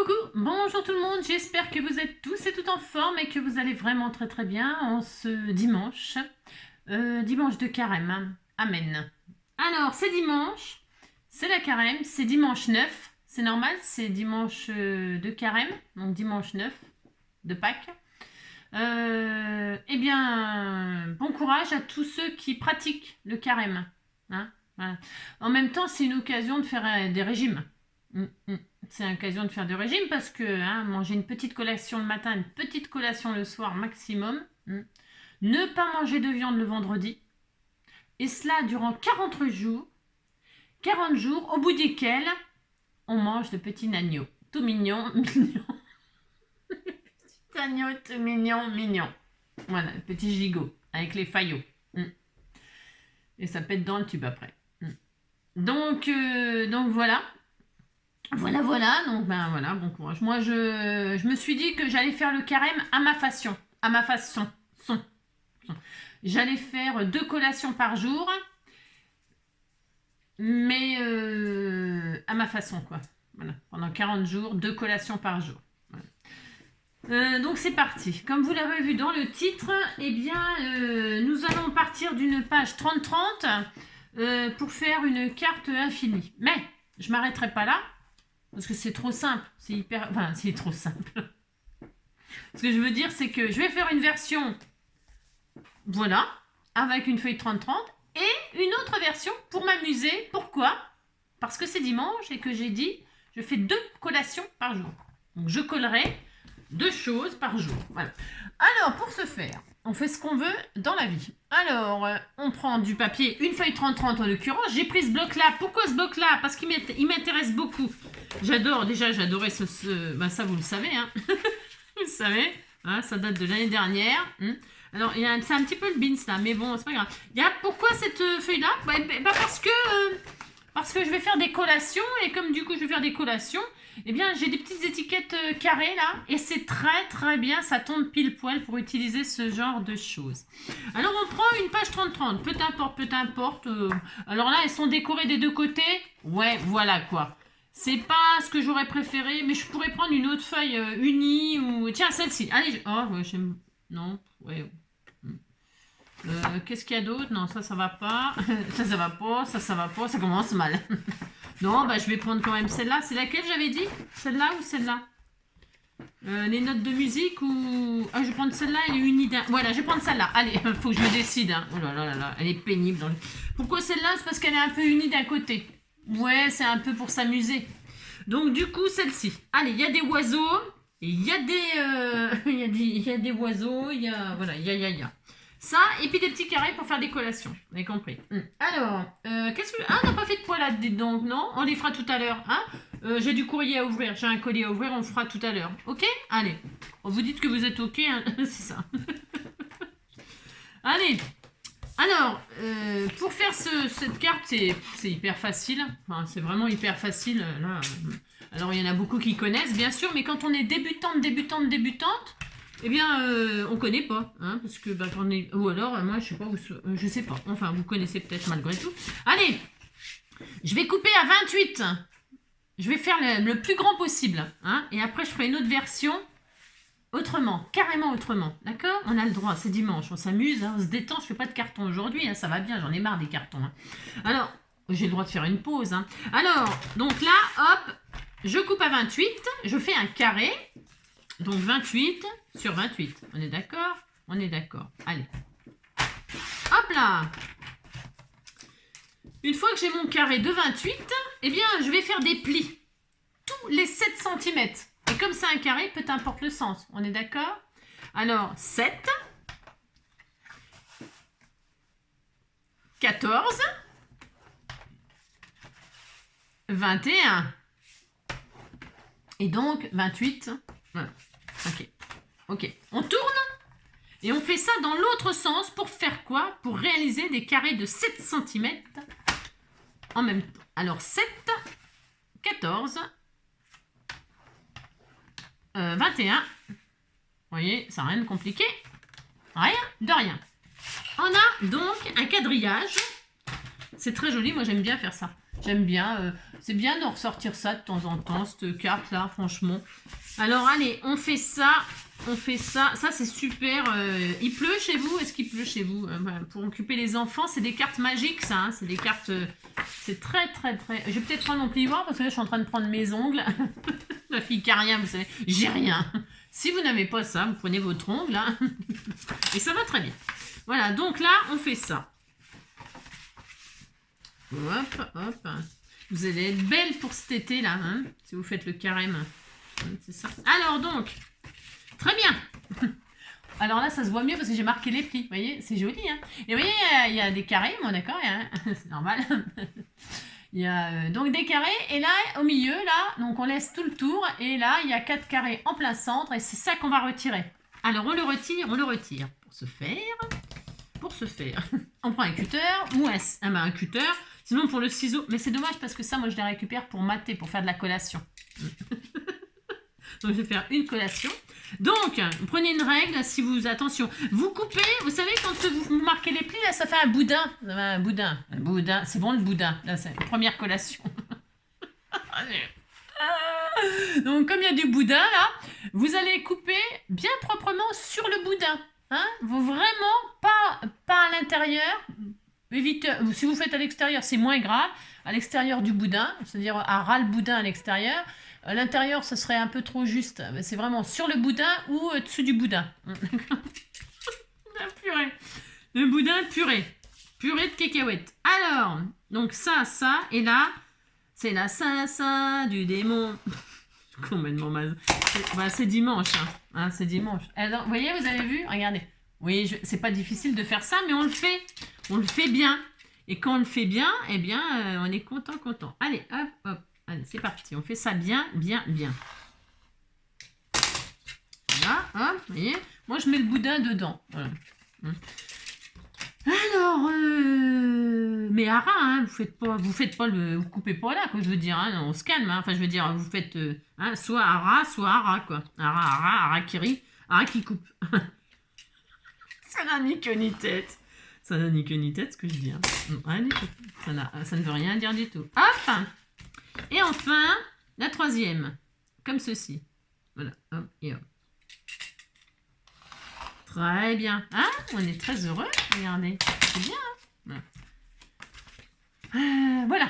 Coucou, bonjour tout le monde, j'espère que vous êtes tous et toutes en forme et que vous allez vraiment très bien en ce dimanche, dimanche de carême, amen. Alors c'est dimanche, c'est la carême, c'est dimanche 9, c'est normal, c'est dimanche de carême, donc dimanche 9 de Pâques. Eh bien, bon courage à tous ceux qui pratiquent le carême. Hein, voilà. En même temps, c'est une occasion de faire des régimes. C'est l'occasion de faire des régimes parce que manger une petite collation le matin, une petite collation le soir maximum. Ne pas manger de viande le vendredi. Et cela durant 40 jours. 40 jours au bout desquels on mange de petits agneaux. Tout mignon, mignon. Petit agneau tout mignon, mignon. Voilà, le petit gigot avec les faillots. Et ça pète dans le tube après. Donc voilà. Voilà, donc ben voilà, bon courage. Moi, je me suis dit que j'allais faire le carême à ma façon. J'allais faire 2 collations par jour, mais à ma façon, quoi. Voilà, pendant 40 jours, 2 collations par jour. Voilà. Donc c'est parti. Comme vous l'avez vu dans le titre, eh bien, nous allons partir d'une page 30-30 pour faire une carte infinie. Mais je m'arrêterai pas là. Parce que c'est trop simple, c'est trop simple. Ce que je veux dire, c'est que je vais faire une version, voilà, avec une feuille 30-30, et une autre version pour m'amuser. Pourquoi? Parce que c'est dimanche et que j'ai dit, je fais 2 collations par jour. Donc je collerai 2 choses par jour. Voilà. Alors, pour ce faire, on fait ce qu'on veut dans la vie. Alors, on prend du papier, une feuille 30-30 en l'occurrence. J'ai pris ce bloc-là. Pourquoi ce bloc-là? Parce qu'il m'intéresse beaucoup. J'adorais ben ça, vous le savez. Hein. Vous le savez. Hein, ça date de l'année dernière. Alors, c'est un petit peu le beans là, mais bon, c'est pas grave. Pourquoi cette feuille-là? Parce que je vais faire des collations. Et comme du coup, je vais faire des collations, eh bien, j'ai des petites étiquettes carrées là, et c'est très bien, ça tombe pile poil pour utiliser ce genre de choses. Alors, on prend une page 30-30, peu importe. Alors là, elles sont décorées des 2 côtés. Ouais, voilà quoi. C'est pas ce que j'aurais préféré, mais je pourrais prendre une autre feuille unie ou... Tiens, celle-ci. Allez, j'aime... Non, ouais. Qu'est-ce qu'il y a d'autre? Non, ça va pas. ça va pas, ça va pas, ça commence mal. Non, bah je vais prendre quand même celle-là. C'est laquelle j'avais dit? Celle-là ou celle-là? Les notes de musique ou... Ah, je vais prendre celle-là, elle est unie d'un... Voilà, je vais prendre celle-là. Allez, faut que je me décide. Hein. Oh là, elle est pénible. Pourquoi celle-là? C'est parce qu'elle est un peu unie d'un côté. Ouais, c'est un peu pour s'amuser. Donc du coup, celle-ci. Allez, il y a des oiseaux. Il y a des... il y a des oiseaux. Il y a... Voilà, il y a. Ça, et puis des petits carrés pour faire des collations. Vous avez compris. Alors, qu'est-ce que... Ah, on n'a pas fait de poilade, donc, non? On les fera tout à l'heure. Hein, j'ai du courrier à ouvrir, j'ai un colis à ouvrir, on le fera tout à l'heure. Ok? Allez. Vous dites que vous êtes ok, hein. C'est ça. Allez. Alors, pour faire cette carte, c'est hyper facile. Enfin, c'est vraiment hyper facile. Là. Alors, il y en a beaucoup qui connaissent, bien sûr, mais quand on est débutante, eh bien, on connaît pas, hein, parce que quand on est... Ou alors, moi, je sais pas. Enfin, vous connaissez peut-être malgré tout. Allez, je vais couper à 28. Je vais faire le plus grand possible, hein, et après, je ferai une autre version autrement, carrément autrement, d'accord? On a le droit, c'est dimanche, on s'amuse, hein, on se détend. Je fais pas de carton aujourd'hui, hein, ça va bien, j'en ai marre des cartons. Hein. Alors, j'ai le droit de faire une pause. Hein. Alors, donc là, hop, je coupe à 28, je fais un carré. Donc 28 sur 28. On est d'accord? On est d'accord. Allez. Hop là. Une fois que j'ai mon carré de 28, eh bien, je vais faire des plis. Tous les 7 cm. Et comme c'est un carré, peu importe le sens. On est d'accord? Alors, 7. 14. 21. Et donc, 28. Voilà. Ok. On tourne et on fait ça dans l'autre sens pour faire quoi? Pour réaliser des carrés de 7 cm en même temps. Alors 7, 14, 21. Vous voyez, ça n'a rien de compliqué. Rien de rien. On a donc un quadrillage. C'est très joli, moi j'aime bien faire ça. J'aime bien. C'est bien de ressortir ça de temps en temps, cette carte-là, franchement. Alors, allez, on fait ça. On fait ça. Ça, c'est super. Il pleut chez vous? Est-ce qu'il pleut chez vous? Voilà, pour occuper les enfants, c'est des cartes magiques, ça. Hein. C'est des cartes... c'est très, très, très... Je vais peut-être prendre mon plioir parce que là, je suis en train de prendre mes ongles. La fille qui a rien, vous savez. J'ai rien. Si vous n'avez pas ça, vous prenez votre ongle. Hein. Et ça va très bien. Voilà, donc là, on fait ça. Hop, hop. Vous allez être belle pour cet été, là, hein, si vous faites le carême. C'est ça. Alors, donc, très bien. Alors là, ça se voit mieux parce que j'ai marqué les plis. Vous voyez, c'est joli. Hein. Et vous voyez, il y a des carrés, bon, d'accord, hein, c'est normal. Il y a donc des carrés. Et là, au milieu, là, donc on laisse tout le tour. Et là, il y a 4 carrés en plein centre. Et c'est ça qu'on va retirer. Alors, on le retire, on le retire. Pour ce faire, on prend un cutter ou un cutter. Sinon, pour le ciseau. Mais c'est dommage parce que ça, moi, je les récupère pour mater, pour faire de la collation. Donc, je vais faire une collation. Donc, vous prenez une règle, si vous... Attention, vous coupez, vous savez, quand vous marquez les plis, là, ça fait un boudin. Un boudin. Un boudin. C'est bon, le boudin. Là, c'est la première collation. Donc, comme il y a du boudin, là, vous allez couper bien proprement sur le boudin. Hein, vous vraiment pas à l'intérieur. Évitez, si vous faites à l'extérieur, c'est moins grave. À l'extérieur du boudin, c'est-à-dire à ras le boudin à l'extérieur. À l'intérieur, ce serait un peu trop juste. C'est vraiment sur le boudin ou dessus du boudin. La purée. Le boudin purée. Purée de cacahuètes. Alors, donc ça, et là, c'est la ça du démon. Complètement maze. C'est dimanche. Hein, c'est dimanche. Alors, vous voyez, vous avez vu? Regardez. Oui, c'est pas difficile de faire ça, mais on le fait. On le fait bien. Et quand on le fait bien, eh bien, on est content. Allez, hop, hop. Allez, c'est parti. On fait ça bien. Voilà, hop, vous voyez. Moi, je mets le boudin dedans. Voilà. Alors, mais à ras, hein, vous coupez pas là, quoi, je veux dire, hein, on se calme, hein, enfin, je veux dire, vous faites soit à ras, quoi, à ras qui rit, à ras qui coupe. Ça n'a ni queue ni tête. Ça n'a ni queue ni tête, ce que je dis. Hein. Ça ne veut rien dire du tout. Hop. Et enfin, la troisième, comme ceci. Voilà, hop et hop. Très bien. Hein, on est très heureux. Regardez. C'est bien. Hein, voilà.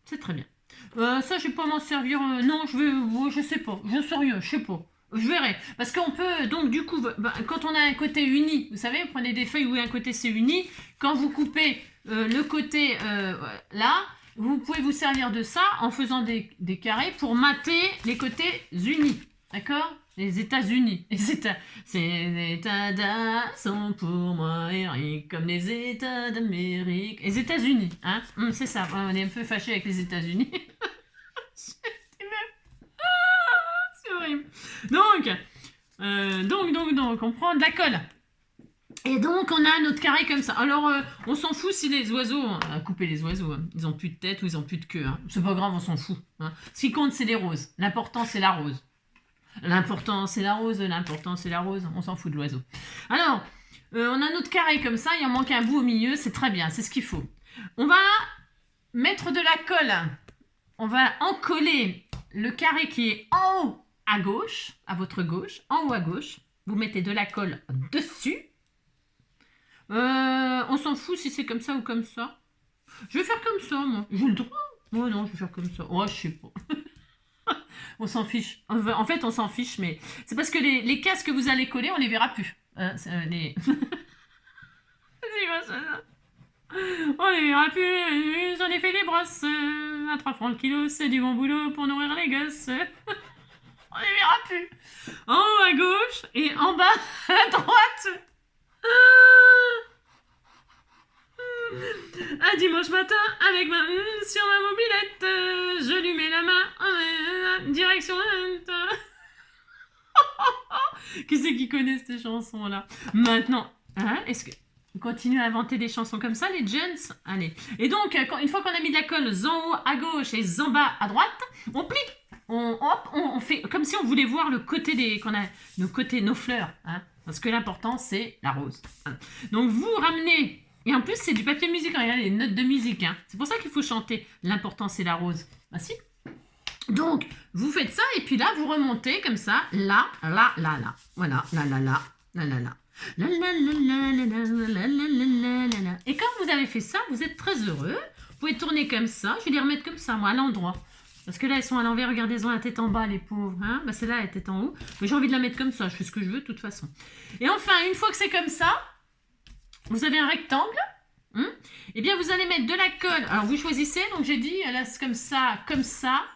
C'est très bien. Ça, je vais pas m'en servir. Non, je sais pas. Je sais rien. Je sais pas. Je verrai. Parce qu'on peut, donc, du coup, quand on a un côté uni, vous savez, vous prenez des feuilles où un côté c'est uni. Quand vous coupez le côté là, vous pouvez vous servir de ça en faisant des carrés pour mater les côtés unis. D'accord? Les États-Unis. Les États sont pour moi, Eric, comme les États d'Amérique. Les États-Unis, hein? C'est ça. On est un peu fâchés avec les États-Unis. C'est horrible. Donc, on prend de la colle. Et donc, on a notre carré comme ça. Alors, on s'en fout si les oiseaux... On va couper les oiseaux. Hein. Ils n'ont plus de tête ou ils n'ont plus de queue. Hein. C'est pas grave, on s'en fout. Hein. Ce qui compte, c'est les roses. L'important, c'est la rose. L'important, c'est la rose. On s'en fout de l'oiseau. Alors, on a notre carré comme ça. Il en manque un bout au milieu. C'est très bien. C'est ce qu'il faut. On va mettre de la colle. On va encoller le carré qui est en haut à gauche, à votre gauche, en haut à gauche. Vous mettez de la colle dessus. On s'en fout si c'est comme ça ou comme ça. Je vais faire comme ça, moi. J'ai le droit. Oh non, je vais faire comme ça. Oh, je sais pas. On s'en fiche. En fait, on s'en fiche, mais c'est parce que les cases que vous allez coller, on les verra plus. Les... On les verra plus. J'en ai fait des brosses. À 3 francs le kilo, c'est du bon boulot pour nourrir les gosses. On les verra plus. En haut à gauche et en bas à droite. Un dimanche matin, avec sur ma mobilette, je lui mets la main direction. Qui c'est qui connaît ces chansons-là? Maintenant, hein, est-ce que on continue à inventer des chansons comme ça, les gents? Allez. Et donc, une fois qu'on a mis de la colle en haut à gauche et en bas à droite, on plie. On fait comme si on voulait voir le côté qu'on a nos fleurs, hein, parce que l'important c'est la rose. Hein. Donc vous ramenez Et en plus, c'est du papier musique. Regardez, les notes de musique. Hein. C'est pour ça qu'il faut chanter. L'important, c'est la rose. Bah si. Donc, vous faites ça et puis là, vous remontez comme ça. Là, là, là, là. Voilà. Là, là, là. Là, là, là. Et quand vous avez fait ça, vous êtes très heureux. Vous pouvez tourner comme ça. Je vais les remettre comme ça, moi, à l'endroit. Parce que là, elles sont à l'envers. Regardez, elles ont la tête en bas, les pauvres. Hein, bah, celle-là, elle est tête en haut. Mais j'ai envie de la mettre comme ça. Je fais ce que je veux, de toute façon. Et enfin, une fois que c'est comme ça, vous avez un rectangle. Eh bien, vous allez mettre de la colle. Alors, vous choisissez. Donc, j'ai dit, là, c'est comme ça,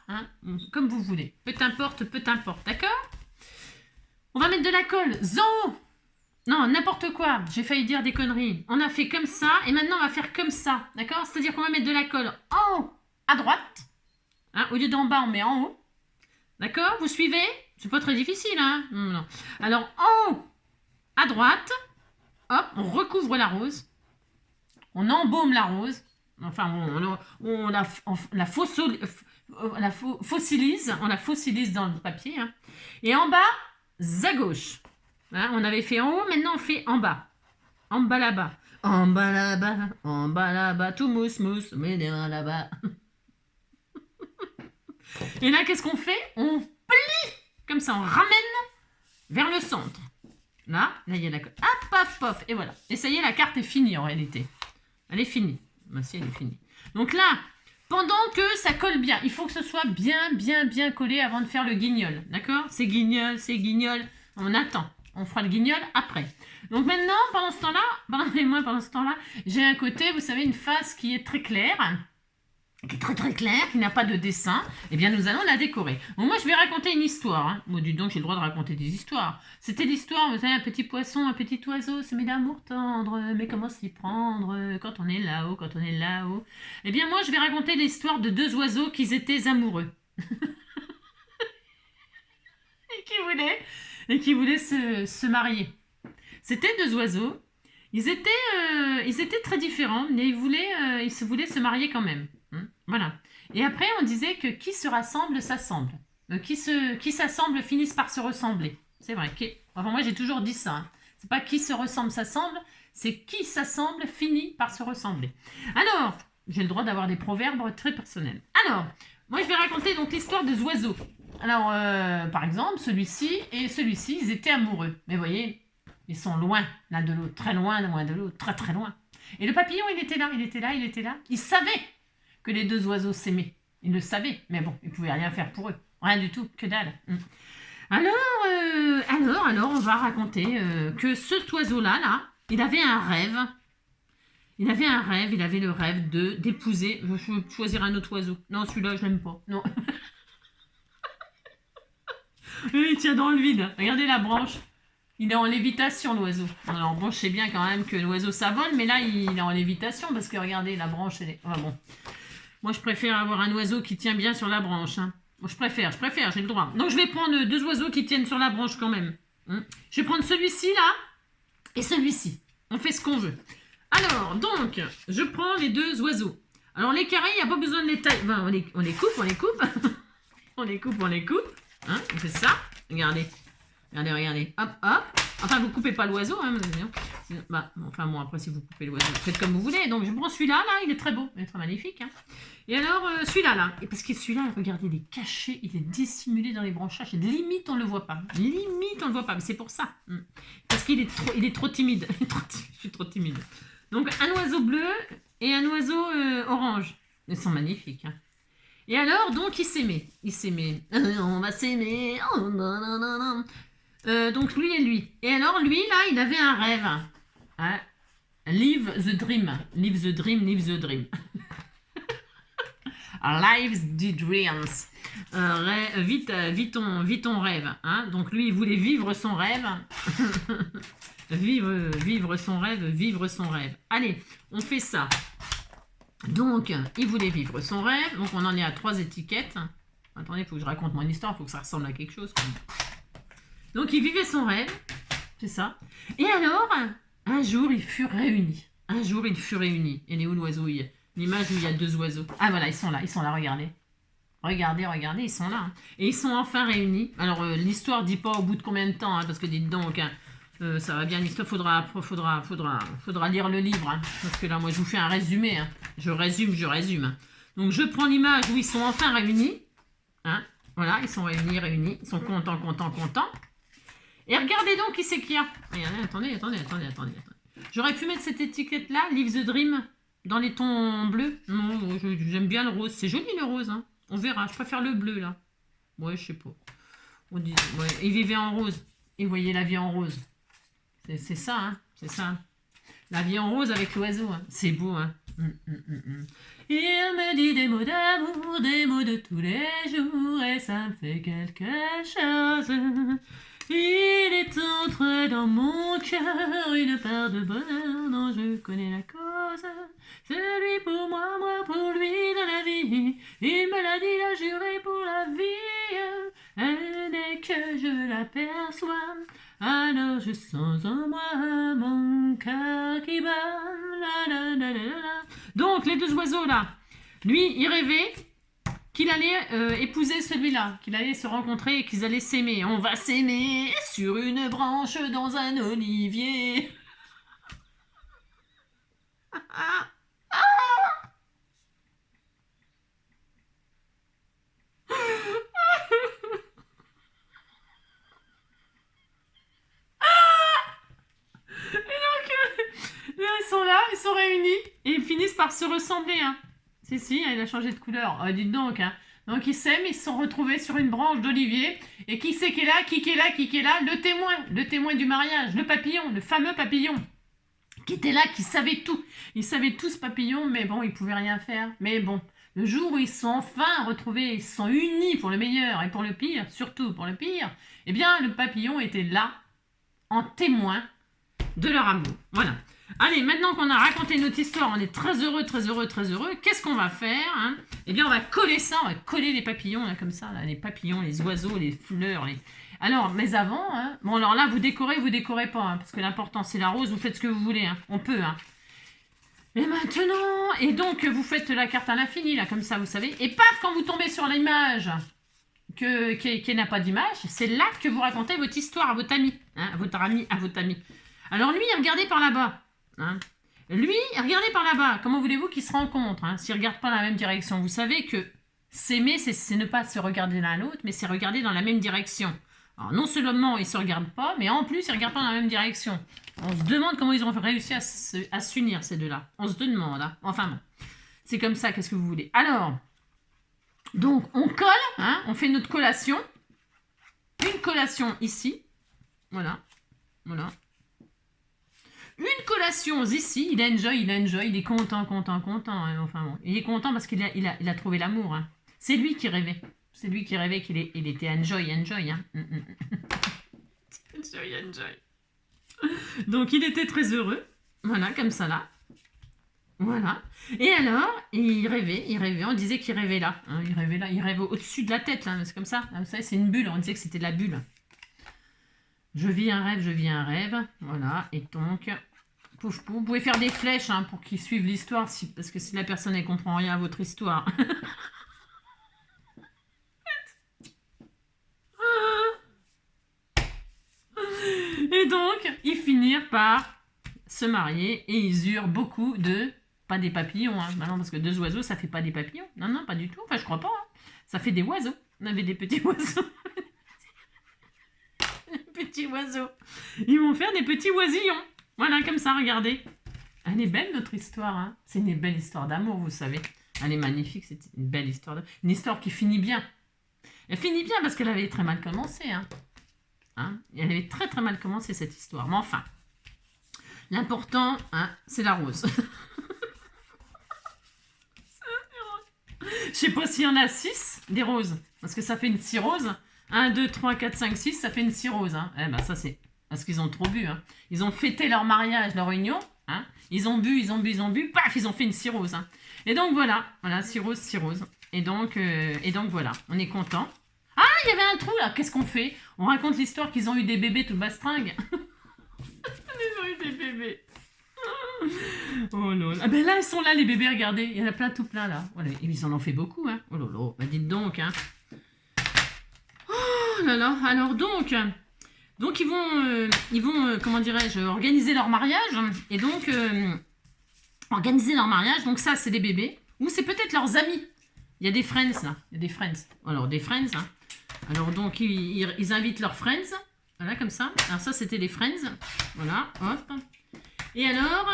hein, comme vous voulez. Peu importe, d'accord? On va mettre de la colle. Non, n'importe quoi. J'ai failli dire des conneries. On a fait comme ça. Et maintenant, on va faire comme ça. D'accord? C'est-à-dire qu'on va mettre de la colle en haut, à droite. Hein, au lieu d'en bas, on met en haut. D'accord? Vous suivez? C'est pas très difficile, hein? Non. Alors, en haut, à droite. Hop, on recouvre la rose. On embaume la rose. Enfin, on la fossilise. On la fossilise dans le papier. Hein. Et en bas, à gauche. Hein, on avait fait en haut, maintenant on fait en bas. En bas là-bas. En bas là-bas, tout mousse, mais là-bas. Et là, qu'est-ce qu'on fait? On plie, comme ça, on ramène vers le centre. Là, il y a la colle. Hop, paf, pof, et voilà. Et ça y est, la carte est finie en réalité. Elle est finie. Voici, elle est finie. Donc là, pendant que ça colle bien, il faut que ce soit bien collé avant de faire le guignol. D'accord? C'est guignol. On attend. On fera le guignol après. Donc maintenant, pendant ce temps-là, j'ai un côté, vous savez, une face qui est très claire, qui est très claire, qui n'a pas de dessin. Eh bien, nous allons la décorer. Donc moi, je vais raconter une histoire. Hein. Bon, dis donc, j'ai le droit de raconter des histoires. C'était l'histoire, vous savez, un petit poisson, un petit oiseau, se met d'amour tendre, mais comment s'y prendre quand on est là-haut, Eh bien, moi, je vais raconter l'histoire de deux oiseaux qui étaient amoureux. et qui voulaient se marier. C'était deux oiseaux. Ils étaient très différents, mais ils se voulaient se marier quand même. Voilà. Et après, on disait que qui se rassemble, s'assemble. Qui s'assemble finissent par se ressembler. C'est vrai. Enfin, moi, j'ai toujours dit ça. Hein. C'est pas qui se ressemble, s'assemble. C'est qui s'assemble finit par se ressembler. Alors, j'ai le droit d'avoir des proverbes très personnels. Alors, moi, je vais raconter donc l'histoire des oiseaux. Alors, par exemple, celui-ci et celui-ci, ils étaient amoureux. Mais vous voyez, ils sont loin l'un de l'autre, très loin de l'autre, très loin. Et le papillon, il était là. Il savait que les deux oiseaux s'aimaient. Il le savait, mais bon, il ne pouvait rien faire pour eux. Rien du tout, que dalle. Alors, on va raconter que cet oiseau-là, il avait un rêve. Il avait le rêve d'épouser. Je veux choisir un autre oiseau. Non, celui-là, je l'aime pas. Non. Il tient dans le vide. Regardez la branche. Il est en lévitation, l'oiseau. Alors, bon, je sais bien quand même que l'oiseau, ça vole, mais là, il est en lévitation parce que, regardez, la branche, elle est... Enfin, bon. Moi, je préfère avoir un oiseau qui tient bien sur la branche. Hein. Bon, je préfère, j'ai le droit. Donc, je vais prendre deux oiseaux qui tiennent sur la branche quand même. Je vais prendre celui-ci, là, et celui-ci. On fait ce qu'on veut. Alors, donc, je prends les deux oiseaux. Alors, les carrés, il n'y a pas besoin de les tailler. Enfin, on les coupe. on les coupe. Hein, on fait ça. Regardez. Hop. Enfin, vous coupez pas l'oiseau. Hein, enfin, bon, après, si vous coupez l'oiseau, faites comme vous voulez. Donc, je prends celui-là, là. Il est très beau. Il est très magnifique. Hein. Et alors, celui-là, là. Et parce que celui-là, regardez, il est caché. Il est dissimulé dans les branchages. Limite, on ne le voit pas. Mais c'est pour ça. Parce qu'il est trop timide. Je suis trop timide. Donc, un oiseau bleu et un oiseau orange. Ils sont magnifiques. Hein. Et alors, donc, ils s'aimaient. On va s'aimer. Donc, lui et lui. Et alors, lui, là, il avait un rêve. Hein? Live the dream. Live the dream. Live the dreams. Vis ton rêve. Hein? Donc, lui, il voulait vivre son rêve. vivre son rêve. Allez, on fait ça. Donc, il voulait vivre son rêve. Donc, on en est à 3 étiquettes. Attendez, il faut que je raconte mon histoire. Il faut que ça ressemble à quelque chose. Donc, il vivait son rêve. C'est ça. Et alors, un jour, ils furent réunis. Et les où l'oiseau? L'image où il y a deux oiseaux. Ah, voilà, ils sont là, regardez. Regardez, ils sont là. Hein. Et ils sont enfin réunis. Alors, l'histoire ne dit pas au bout de combien de temps. Hein, parce que dites donc, hein, Ça va bien l'histoire, faudra lire le livre, hein, parce que là, moi, je vous fais un résumé. Hein. Je résume. Donc, je prends l'image où ils sont enfin réunis. Hein. Voilà, ils sont réunis. Ils sont contents. Et regardez donc qui c'est qu'il y a. Regardez, attendez. J'aurais pu mettre cette étiquette-là, Live the Dream, dans les tons bleus. Non, j'aime bien le rose. C'est joli le rose. Hein. On verra, je préfère le bleu, là. Ouais, je sais pas. Ouais, ils vivaient en rose. Et vous voyez la vie en rose. C'est ça, hein. C'est ça. La vie en rose avec l'oiseau. Hein. C'est beau, hein. Il me dit des mots d'amour, des mots de tous les jours, et ça me fait quelque chose. Il est entré dans mon cœur une part de bonheur dont je connais la cause. C'est lui pour moi pour lui dans la vie. Il me l'a dit, il a juré pour la vie. Et dès que je l'aperçois, alors je sens en moi mon cœur qui bat. Donc les deux oiseaux là, lui il rêvait qu'il allait épouser celui-là, qu'il allait se rencontrer et qu'ils allaient s'aimer. On va s'aimer sur une branche dans un olivier. Ils sont là, ils sont réunis et ils finissent par se ressembler. Hein. Si, il a changé de couleur. Oh, dites donc. Hein. Donc ils s'aiment, ils se sont retrouvés sur une branche d'olivier. Et qui c'est qui est là, qui est là? Le témoin du mariage, le papillon, le fameux papillon. Qui était là, qui savait tout. Il savait tout ce papillon, mais bon, il pouvait rien faire. Mais bon, le jour où ils se sont enfin retrouvés, ils se sont unis pour le meilleur et pour le pire, surtout pour le pire, eh bien, le papillon était là, en témoin de leur amour. Voilà. Allez, maintenant qu'on a raconté notre histoire, on est très heureux. Qu'est-ce qu'on va faire hein? Eh bien, on va coller ça, on va coller les papillons, là, comme ça, là, les papillons, les oiseaux, les fleurs. Alors, mais avant, hein, bon, alors là, vous décorez pas, hein, parce que l'important, c'est la rose, vous faites ce que vous voulez, hein, on peut. Hein. Et maintenant, et donc, vous faites la carte à l'infini, là, comme ça, vous savez, et paf, quand vous tombez sur l'image qui n'a pas d'image, c'est là que vous racontez votre histoire à votre ami, hein, à votre ami. Alors lui, regardez par là-bas. Hein. Lui, regardez par là-bas. Comment voulez-vous qu'ils se rencontrent hein, s'ils ne regardent pas dans la même direction? Vous savez que s'aimer, c'est ne pas se regarder l'un l'autre, mais c'est regarder dans la même direction. Alors non seulement ils ne se regardent pas, mais en plus ils ne regardent pas dans la même direction. On se demande comment ils ont réussi à s'unir ces deux-là. On se demande. Hein. Enfin bon, c'est comme ça, qu'est-ce que vous voulez? Alors, donc on colle, hein, on fait notre collation. Une collation ici. Voilà. Une collation ici, il enjoy, il est content. Hein, enfin bon, il est content parce qu'il a trouvé l'amour. Hein. C'est lui qui rêvait. C'est lui qui rêvait qu'il était enjoy. Hein. enjoy. Donc il était très heureux. Voilà, comme ça là. Voilà. Et alors, il rêvait. On disait qu'il rêvait là. Hein, il rêvait au-dessus de la tête. Là, c'est comme ça. Vous savez, c'est une bulle. On disait que c'était de la bulle. Je vis un rêve. Voilà. Et donc, pouf. Vous pouvez faire des flèches hein, pour qu'ils suivent l'histoire, parce que si la personne ne comprend rien à votre histoire. Et donc, ils finirent par se marier et ils eurent beaucoup de... Pas des papillons, hein. Bah non, parce que deux oiseaux, ça fait pas des papillons. Non, pas du tout. Enfin, je crois pas. Hein. Ça fait des oiseaux. On avait des petits oiseaux. Petits oiseaux. Ils vont faire des petits oisillons. Voilà, comme ça, regardez. Elle est belle, notre histoire. Hein. C'est une belle histoire d'amour, vous savez. Elle est magnifique, c'est une belle histoire. Une histoire qui finit bien. Elle finit bien parce qu'elle avait très mal commencé. Hein. Elle avait très très mal commencé, cette histoire. Mais enfin, l'important, hein, c'est la rose. Je sais pas s'il y en a 6, des roses. Parce que ça fait une 6 roses. 1, 2, 3, 4, 5, 6, ça fait une 6 roses. Hein. Eh ben ça c'est parce qu'ils ont trop bu. Hein. Ils ont fêté leur mariage, leur union. Hein. Ils ont bu. Paf, ils ont fait une 6 roses. Hein. Et donc voilà, 6 roses. Et donc voilà, on est content. Ah, il y avait un trou là, qu'est-ce qu'on fait? On raconte l'histoire qu'ils ont eu des bébés tout bastringue. Ils ont eu des bébés. Oh là là. Ah ben là, ils sont là, les bébés, regardez. Il y en a plein, tout plein là. Voilà. Et ils en ont fait beaucoup. Hein. Oh là là. Bah, dites donc. Hein. Oh là là. Alors donc, Donc ils vont comment dirais-je, organiser leur mariage. Et donc, organiser leur mariage, donc ça c'est des bébés. Ou c'est peut-être leurs amis. Il y a des friends là. Il y a des friends. Alors des friends. Hein. Alors donc ils invitent leurs friends. Voilà comme ça. Alors ça c'était les friends. Voilà. Hop. Et alors,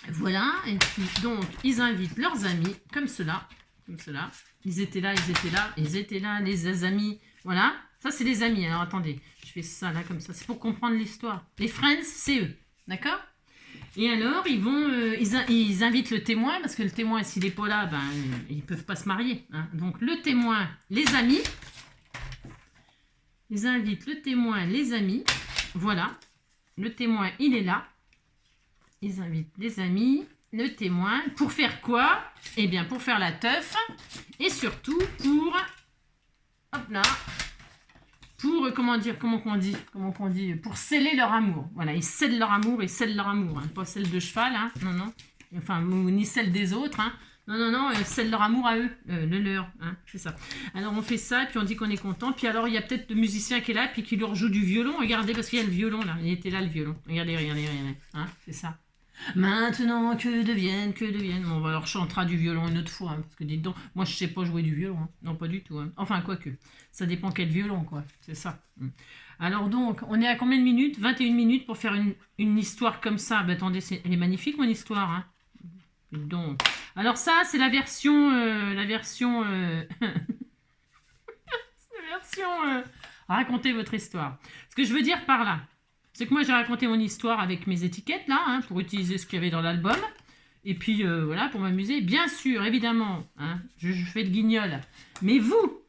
voilà. Et puis donc ils invitent leurs amis comme cela. Comme cela. Ils étaient là, ils étaient là, ils étaient là, les amis. Voilà. Ça c'est les amis. Alors attendez. Je fais ça là comme ça. C'est pour comprendre l'histoire. Les friends c'est eux. D'accord ? Et alors, ils invitent le témoin, parce que le témoin, s'il n'est pas là, ben, ils ne peuvent pas se marier. Hein. Donc, le témoin, les amis. Ils invitent le témoin, les amis. Voilà. Le témoin, il est là. Ils invitent les amis, le témoin. Pour faire quoi? Eh bien, pour faire la teuf. Et surtout, pour... Hop là. Pour, comment qu'on dit, pour sceller leur amour. Voilà, ils scellent leur amour, hein. Pas celle de cheval, hein, non. Enfin, ni celle des autres, hein. Non, scellent leur amour à eux, le leur, hein, c'est ça. Alors, on fait ça, puis on dit qu'on est content, puis alors, il y a peut-être le musicien qui est là, puis qui leur joue du violon, regardez, parce qu'il y a le violon, là, il était là, le violon. Regardez, hein, c'est ça. Maintenant, que deviennent, bon, on va leur chantera du violon une autre fois, hein, parce que dites donc, moi je sais pas jouer du violon, hein. Non pas du tout, hein. Enfin quoique, ça dépend quel violon quoi, c'est ça. Alors donc, on est à combien de minutes? 21 minutes pour faire une histoire comme ça, ben attendez, elle est magnifique mon histoire, hein. Donc, alors ça c'est la version, racontez votre histoire. Ce que je veux dire par là, c'est que moi j'ai raconté mon histoire avec mes étiquettes là, hein, pour utiliser ce qu'il y avait dans l'album. Et puis voilà, pour m'amuser. Bien sûr, évidemment, hein, je fais le guignol. Mais vous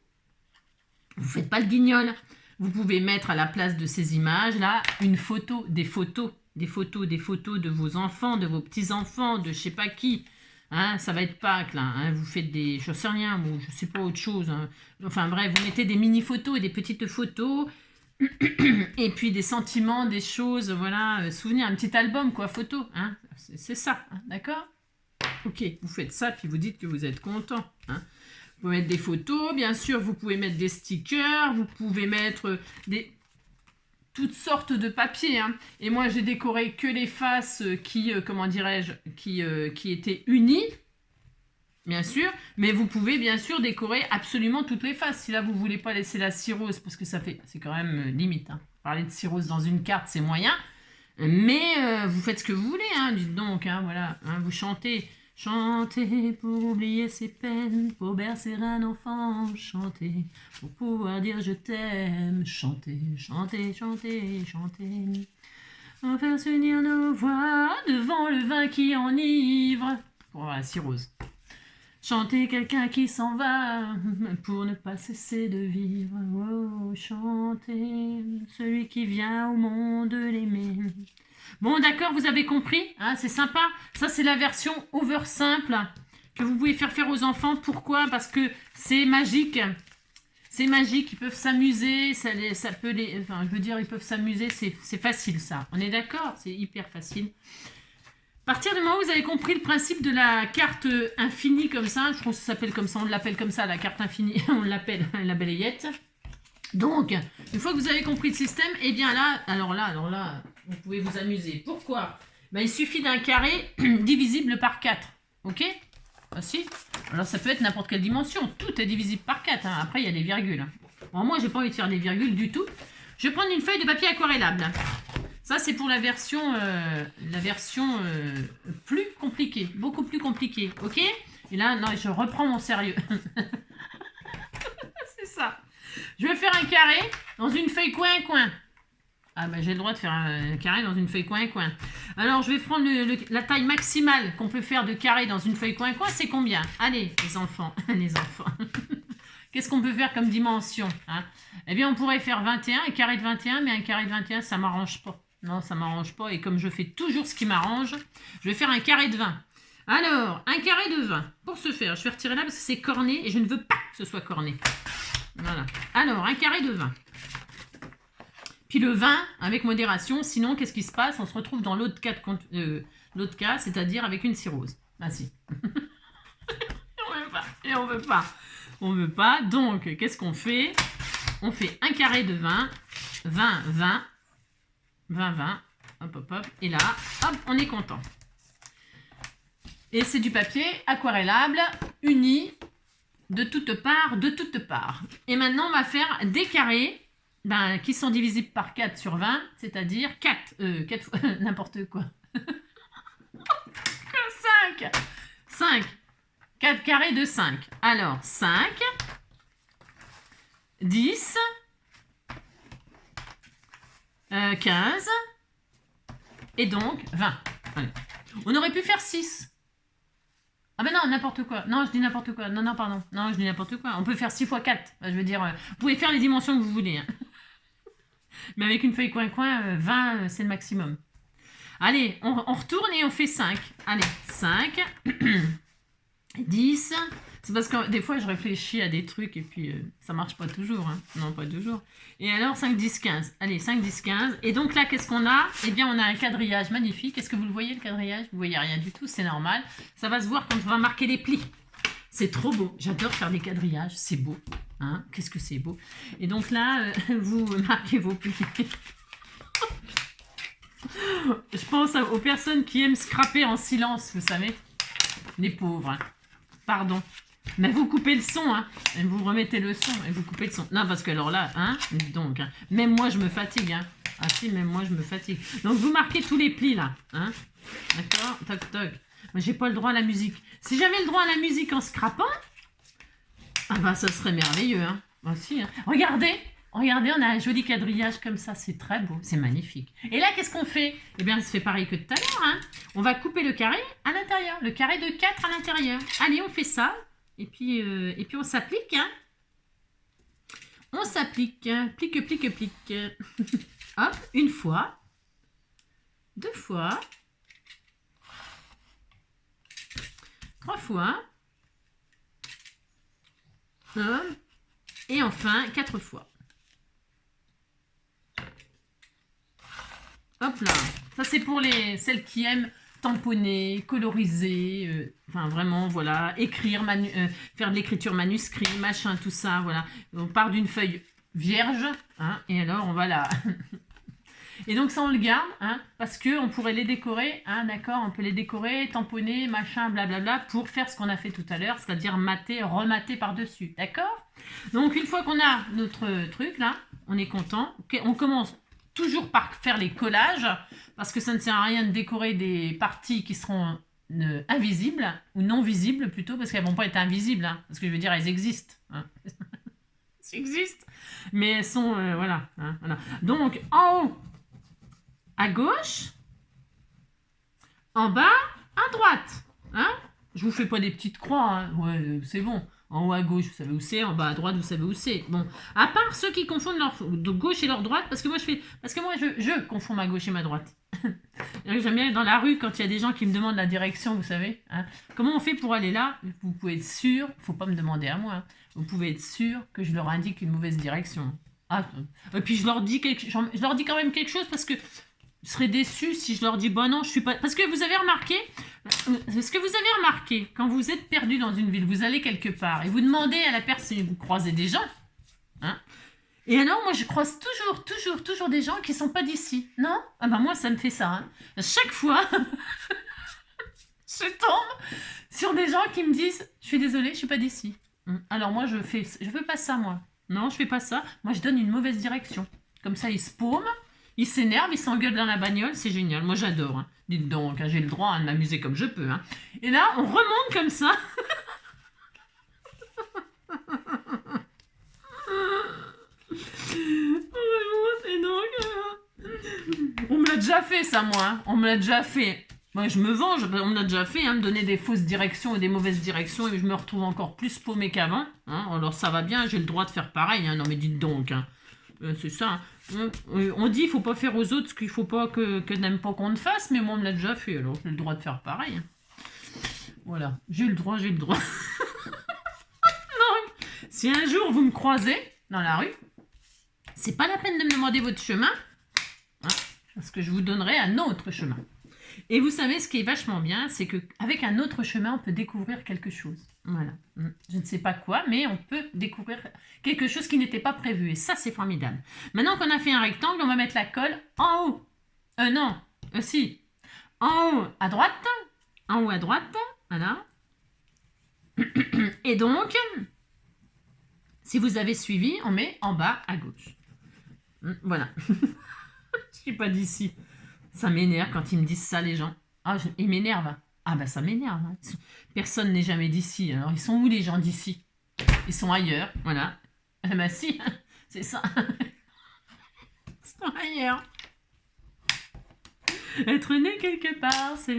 faites pas le guignol. Vous pouvez mettre à la place de ces images là, une photo, des photos de vos enfants, de vos petits-enfants, de je sais pas qui. Hein, ça va être Pâques là, hein, vous faites des, je sais rien, moi, je sais pas autre chose. Hein. Enfin bref, vous mettez des mini-photos et des petites photos. Et puis des sentiments, des choses, voilà, souvenirs, un petit album, quoi, photo, hein, c'est ça, hein, d'accord? Ok, vous faites ça, puis vous dites que vous êtes content, hein. Vous pouvez mettre des photos, bien sûr, vous pouvez mettre des stickers, vous pouvez mettre toutes sortes de papiers, hein. Et moi, j'ai décoré que les faces qui, comment dirais-je, qui étaient unies, bien sûr, mais vous pouvez bien sûr décorer absolument toutes les faces. Si là vous voulez pas laisser la cirrhose, parce que c'est quand même limite. Hein. Parler de cirrhose dans une carte, c'est moyen. Mais vous faites ce que vous voulez, hein, dites donc, hein, voilà. Hein, vous chantez. Chantez pour oublier ses peines, pour bercer un enfant. Chantez pour pouvoir dire je t'aime. Chantez, chantez, chantez, chantez. On va faire s'unir nos voix devant le vin qui enivre. Pour avoir la cirrhose. Chanter quelqu'un qui s'en va pour ne pas cesser de vivre. Oh, chanter celui qui vient au monde l'aimer. Bon, d'accord, vous avez compris, hein, c'est sympa. Ça, c'est la version over simple que vous pouvez faire aux enfants. Pourquoi? Parce que c'est magique. C'est magique, ils peuvent s'amuser. Ça peut les, enfin, je veux dire, ils peuvent s'amuser. C'est facile, ça. On est d'accord? C'est hyper facile. À partir du moment où vous avez compris le principe de la carte infinie comme ça, je pense que ça s'appelle comme ça, on l'appelle comme ça, la carte infinie, on l'appelle la balayette. Donc, une fois que vous avez compris le système, et eh bien là, alors là, vous pouvez vous amuser. Pourquoi? Ben, il suffit d'un carré divisible par 4. Ok? Ah, si. Alors ça peut être n'importe quelle dimension, tout est divisible par 4. Hein. Après, il y a des virgules. Alors moi, j'ai pas envie de faire des virgules du tout. Je vais prendre une feuille de papier aquarellable. Ça, c'est pour la version plus compliquée, beaucoup plus compliquée, ok? Et là, non, je reprends mon sérieux. C'est ça. Je vais faire un carré dans une feuille coin-coin. Ah, ben j'ai le droit de faire un carré dans une feuille coin-coin. Alors, je vais prendre la taille maximale qu'on peut faire de carré dans une feuille coin-coin, c'est combien? Allez, les enfants, les enfants. Qu'est-ce qu'on peut faire comme dimension, hein? Eh bien, on pourrait faire 21, un carré de 21, mais un carré de 21, ça ne m'arrange pas. Non, ça ne m'arrange pas. Et comme je fais toujours ce qui m'arrange, je vais faire un carré de 20. Alors, un carré de 20. Pour ce faire, je vais retirer là parce que c'est corné et je ne veux pas que ce soit corné. Voilà. Alors, un carré de 20. Puis le 20 avec modération. Sinon, qu'est-ce qui se passe? On se retrouve dans l'autre cas, c'est-à-dire avec une cirrhose. Ah si. On veut pas. Et on veut pas. On veut pas. Donc, qu'est-ce qu'on fait? on fait un carré de 20, 20, 20, 20, 20, hop, hop, hop, et là, hop, on est content. Et c'est du papier aquarellable, uni, de toutes parts, de toutes parts. Et maintenant, on va faire des carrés qui sont divisibles par 4 sur 20, c'est-à-dire 4 fois, n'importe quoi. 5, 5, 4 carrés de 5. Alors, 5, 10, 15, et donc 20. Allez. On aurait pu faire 6. Ah ben non, n'importe quoi. Non, je dis n'importe quoi. Non, non, pardon. Non, je dis n'importe quoi. On peut faire 6 fois 4. Je veux dire, vous pouvez faire les dimensions que vous voulez. Hein. Mais avec une feuille coin-coin, 20, c'est le maximum. Allez, on retourne et on fait 5. Allez, 5, 10. C'est parce que des fois, je réfléchis à des trucs et puis ça marche pas toujours. Hein. Non, pas toujours. Et alors, 5, 10, 15. Allez, 5, 10, 15. Et donc là, qu'est-ce qu'on a? Eh bien, on a un quadrillage magnifique. Est-ce que vous le voyez, le quadrillage? Vous voyez rien du tout, c'est normal. Ça va se voir quand on va marquer les plis. C'est trop beau. J'adore faire des quadrillages. C'est beau. Hein? Qu'est-ce que c'est beau. Et donc là, vous marquez vos plis. Je pense aux personnes qui aiment scraper en silence, vous savez. Les pauvres. Hein. Pardon. Mais vous coupez le son, hein. Et vous remettez le son et vous coupez le son. Non, parce que alors là, hein, donc, hein, même moi je me fatigue, hein. Ah si, même moi je me fatigue. Donc vous marquez tous les plis là, hein. D'accord? Toc toc. Moi j'ai pas le droit à la musique. Si j'avais le droit à la musique en scrapant, ah bah ça serait merveilleux, hein. Moi aussi, hein. Regardez, regardez, on a un joli quadrillage comme ça, c'est très beau, c'est magnifique. Et là, qu'est-ce qu'on fait? Eh bien, on se fait pareil que tout à l'heure, hein. On va couper le carré à l'intérieur, le carré de 4 à l'intérieur. Allez, on fait ça. Et puis on s'applique. Hein. On s'applique. Plique, plique, plique. Hop, une fois. 2 fois. 3 fois. Hop. Et enfin, 4 fois. Hop là. Ça, c'est pour celles qui aiment tamponner, coloriser, enfin vraiment, voilà, écrire, faire de l'écriture manuscrit, machin, tout ça, voilà. On part d'une feuille vierge, hein, et alors on va là. Et donc ça, on le garde, hein, parce qu'on pourrait les décorer, hein, d'accord, on peut les décorer, tamponner, machin, blablabla, pour faire ce qu'on a fait tout à l'heure, c'est-à-dire mater, remater par-dessus, d'accord? Donc une fois qu'on a notre truc, là, on est content, on commence toujours par faire les collages, parce que ça ne sert à rien de décorer des parties qui seront invisibles, ou non visibles plutôt, parce qu'elles ne vont pas être invisibles, hein, parce que je veux dire, elles existent. Hein. Elles existent, mais elles sont, voilà, hein, voilà. Donc, en haut, à gauche, en bas, à droite. Hein. Je vous fais pas des petites croix, hein. Ouais, c'est bon. En haut à gauche, vous savez où c'est. En bas à droite, vous savez où c'est. Bon, à part ceux qui confondent leur gauche et leur droite, parce que moi je confonds ma gauche et ma droite. J'aime bien dans la rue quand il y a des gens qui me demandent la direction, vous savez. Hein. Comment on fait pour aller là? Vous pouvez être sûr, il ne faut pas me demander à moi. Hein. Vous pouvez être sûr que je leur indique une mauvaise direction. Ah, et puis je leur dis quand même quelque chose parce que je serais déçue si je leur dis bon non, je suis pas. Parce que vous avez remarqué, quand vous êtes perdu dans une ville, vous allez quelque part et vous demandez à la personne, vous croisez des gens, hein. Et alors moi je croise toujours des gens qui sont pas d'ici, non? Ah ben moi ça me fait ça, hein. À chaque fois, je tombe sur des gens qui me disent je suis désolée, je suis pas d'ici. Alors moi je fais pas ça moi. Non, je fais pas ça. Moi je donne une mauvaise direction. Comme ça ils se paument. Ils s'énervent, ils s'engueulent dans la bagnole, c'est génial. Moi, j'adore. Hein. Dites donc, hein, j'ai le droit de m'amuser comme je peux. Hein. Et là, on remonte comme ça. On remonte et donc... on me l'a déjà fait, ça, moi. Hein. On me l'a déjà fait. Moi, je me venge. On me l'a déjà fait, hein, me donner des fausses directions ou des mauvaises directions et je me retrouve encore plus paumé qu'avant. Hein. Alors, ça va bien, j'ai le droit de faire pareil. Hein. Non, mais dites donc... Hein. C'est ça. On dit qu'il ne faut pas faire aux autres ce qu'il ne faut pas que n'aime pas qu'on ne fasse, mais moi on me l'a déjà fait, alors j'ai le droit de faire pareil. Voilà, j'ai le droit. Non, si un jour vous me croisez dans la rue, c'est pas la peine de me demander votre chemin, hein, parce que je vous donnerai un autre chemin. Et vous savez, ce qui est vachement bien, c'est qu'avec un autre chemin, on peut découvrir quelque chose. Voilà. Je ne sais pas quoi, mais on peut découvrir quelque chose qui n'était pas prévu. Et ça, c'est formidable. Maintenant qu'on a fait un rectangle, on va mettre la colle en haut. Non, si. En haut à droite. En haut à droite. Voilà. Et donc, si vous avez suivi, on met en bas à gauche. Voilà. Je ne suis pas d'ici. Ça m'énerve quand ils me disent ça, les gens. Ah, ils m'énervent. Ah, bah ça m'énerve. Hein. Personne n'est jamais d'ici. Alors, ils sont où les gens d'ici? Ils sont ailleurs. Voilà. Ah, bah si, c'est ça. Ils sont ailleurs. Être né quelque part, c'est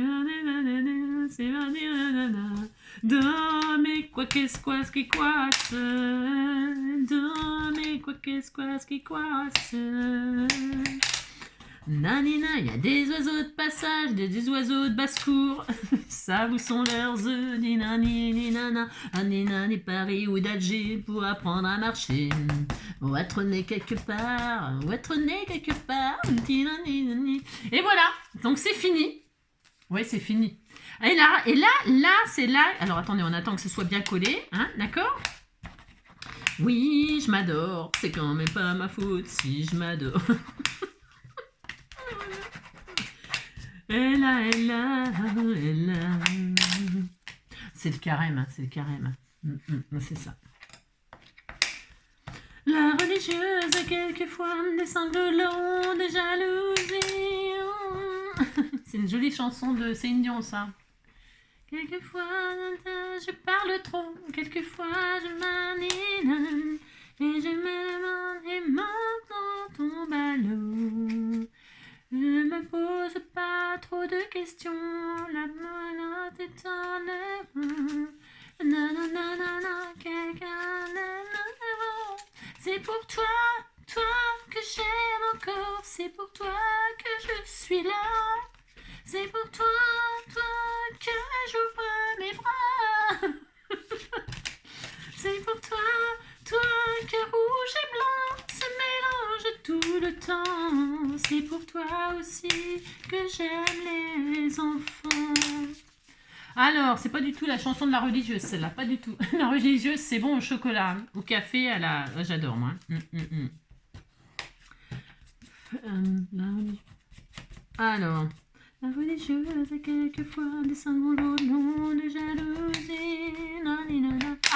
dans mes quoi qu'est-ce quoi ce qui coisse, dans mes quoi qu'est-ce quoi ce qui coisse. Nanina, il y a des oiseaux de passage, des oiseaux de basse-cour. Ça vous sont leurs œufs, ni nani, ni nana, nina, ni Paris ou d'Alger pour apprendre à marcher. Ou être né quelque part, ou être né quelque part. Et voilà, donc c'est fini. Oui, c'est fini. Et là, c'est là. Alors attendez, on attend que ce soit bien collé, hein, d'accord? Oui, je m'adore, c'est quand même pas ma faute si je m'adore. Elle a. C'est le carême, hein, c'est le carême. C'est ça. La religieuse a quelquefois des sanglots de jalousie. C'est une jolie chanson de Céline Dion, ça. Quelquefois, je parle trop, quelquefois, je m'anime, et je me demande, et maintenant ton ballot. Ne me pose pas trop de questions, la menotte est en l'air. Nanana, quelqu'un l'aime. C'est pour toi, toi que j'aime encore. C'est pour toi que je suis là. C'est pour toi, toi que j'ouvre mes bras. C'est pour toi, toi que rouge et blanc se mélangent tout le temps. C'est pour toi aussi que j'aime les enfants. Alors, c'est pas du tout la chanson de la religieuse, celle-là, pas du tout. La religieuse, c'est bon au chocolat, au café, à la... J'adore, moi. Alors, la religieuse a quelquefois des sanglots de jalousie.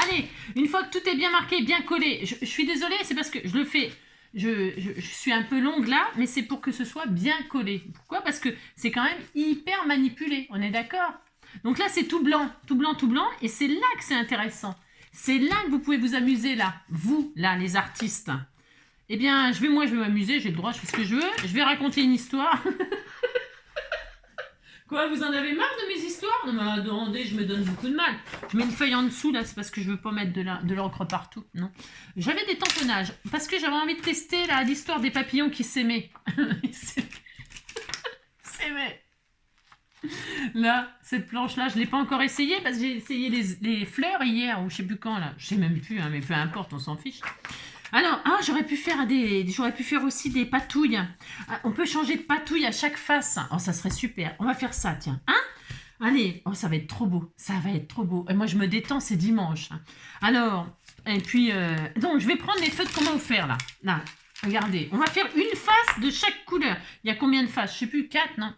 Allez, une fois que tout est bien marqué, bien collé, je suis désolée, c'est parce que je le fais... Je suis un peu longue là, mais c'est pour que ce soit bien collé. Pourquoi? Parce que c'est quand même hyper manipulé, on est d'accord? Donc là, c'est tout blanc, tout blanc, tout blanc, et c'est là que c'est intéressant. C'est là que vous pouvez vous amuser, là. Vous, là, les artistes. Eh bien, moi, je vais m'amuser, j'ai le droit, je fais ce que je veux. Je vais raconter une histoire. Quoi, vous en avez marre de mes histoires? Non, mais attendez, je me donne beaucoup de mal. Je mets une feuille en dessous, là, c'est parce que je veux pas mettre de l'encre partout, non. J'avais des tamponnages, parce que j'avais envie de tester, là, l'histoire des papillons qui s'aimaient. S'aimaient. Là, cette planche-là, je ne l'ai pas encore essayée, parce que j'ai essayé les fleurs hier, ou je sais plus quand, là. Je sais même plus, hein, mais peu importe, on s'en fiche. Alors, j'aurais pu faire aussi des patouilles. On peut changer de patouille à chaque face. Oh, ça serait super. On va faire ça, tiens. Hein? Allez, ça va être trop beau. Ça va être trop beau. Et moi, je me détends, c'est dimanche. Alors, et puis, donc, je vais prendre les feutres qu'on m'a offert, là. Là, regardez. On va faire une face de chaque couleur. Il y a combien de faces? Je sais plus, 4, non?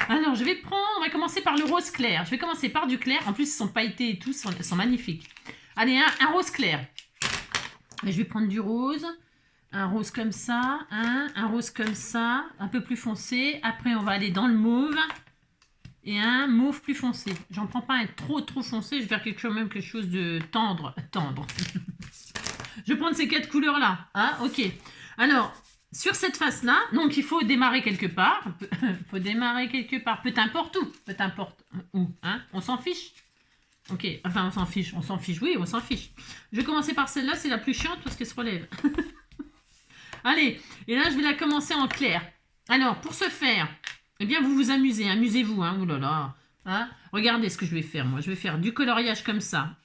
Alors, on va commencer par le rose clair. Je vais commencer par du clair. En plus, ils sont pailletés et tout, ils sont magnifiques. Allez, un rose clair. Et je vais prendre du rose, un rose comme ça, un rose comme ça, un peu plus foncé. Après, on va aller dans le mauve et un mauve plus foncé. J'en prends pas un trop foncé, je vais faire quelque chose de tendre. Je vais prendre ces 4 couleurs-là. Hein, ok. Alors, sur cette face-là, donc il faut démarrer quelque part. Peu importe où. Hein, on s'en fiche. Ok, enfin on s'en fiche, oui, on s'en fiche. Je vais commencer par celle-là, c'est la plus chiante parce qu'elle se relève. Allez, et là je vais la commencer en clair. Alors, pour ce faire, eh bien vous vous amusez, amusez-vous, hein, oulala. Hein, regardez ce que je vais faire, moi. Je vais faire du coloriage comme ça.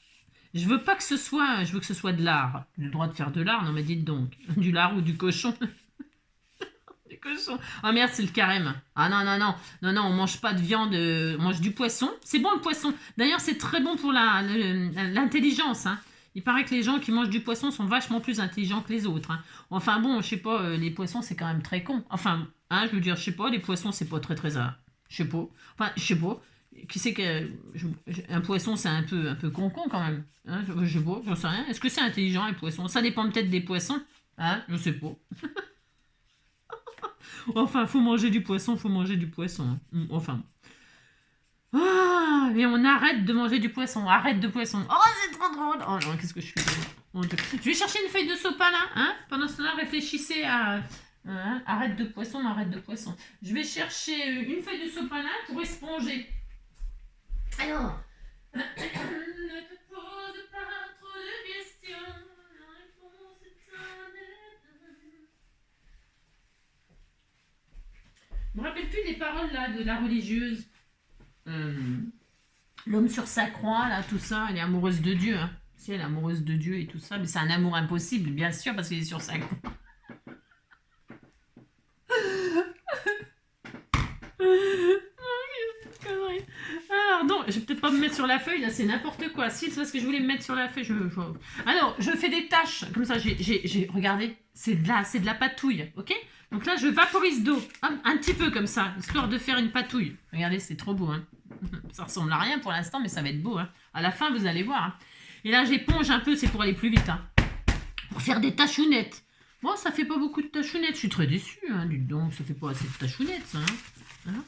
Je veux que ce soit de l'art. J'ai le droit de faire de l'art, non mais dites donc. Du lard ou du cochon. Du cochon. cochon. Ah merde, c'est le carême. Ah non, non, non. Non, non, on mange pas de viande, on mange du poisson. C'est bon le poisson. D'ailleurs, c'est très bon pour l'intelligence. Hein. Il paraît que les gens qui mangent du poisson sont vachement plus intelligents que les autres. Hein. Enfin bon, je sais pas, les poissons, c'est quand même très con. Enfin, hein, je veux dire, je sais pas, les poissons, c'est pas très très... je sais pas. Enfin, je sais pas. Qui sait qu'un poisson, c'est un peu con-con quand même. Hein, je sais pas, j'en sais rien. Est-ce que c'est intelligent, un poisson? Ça dépend peut-être des poissons. Hein, je sais pas. Enfin, faut manger du poisson, faut manger du poisson. Hein. Enfin. Ah, mais on arrête de manger du poisson. Arrête de poisson. Oh, c'est trop drôle. Oh non, qu'est-ce que je fais? Je vais chercher une feuille de sopalin. Hein. Pendant ce temps-là, réfléchissez à... Hein, arrête de poisson, arrête de poisson. Je vais chercher une feuille de sopalin pour esponger. Alors, ne te pose pas trop de questions, la réponse est honnête. Je me rappelle plus les paroles là de la religieuse. L'homme sur sa croix, là, tout ça, elle est amoureuse de Dieu. Hein. Si elle est amoureuse de Dieu et tout ça, mais c'est un amour impossible, bien sûr, parce qu'il est sur sa croix. Alors, donc, je vais peut-être pas me mettre sur la feuille, là, c'est n'importe quoi. Si, c'est parce que je voulais me mettre sur la feuille. Alors, je fais des tâches, comme ça, regardez, c'est de la patouille, ok? Donc là, je vaporise d'eau, un petit peu comme ça, histoire de faire une patouille. Regardez, c'est trop beau, hein? Ça ressemble à rien pour l'instant, mais ça va être beau, hein? À la fin, vous allez voir. Hein? Et là, j'éponge un peu, c'est pour aller plus vite, hein? Pour faire des tachounettes. Bon, ça fait pas beaucoup de tachounettes, je suis très déçue, hein, dites donc, ça fait pas assez de tachounettes, ça, hein?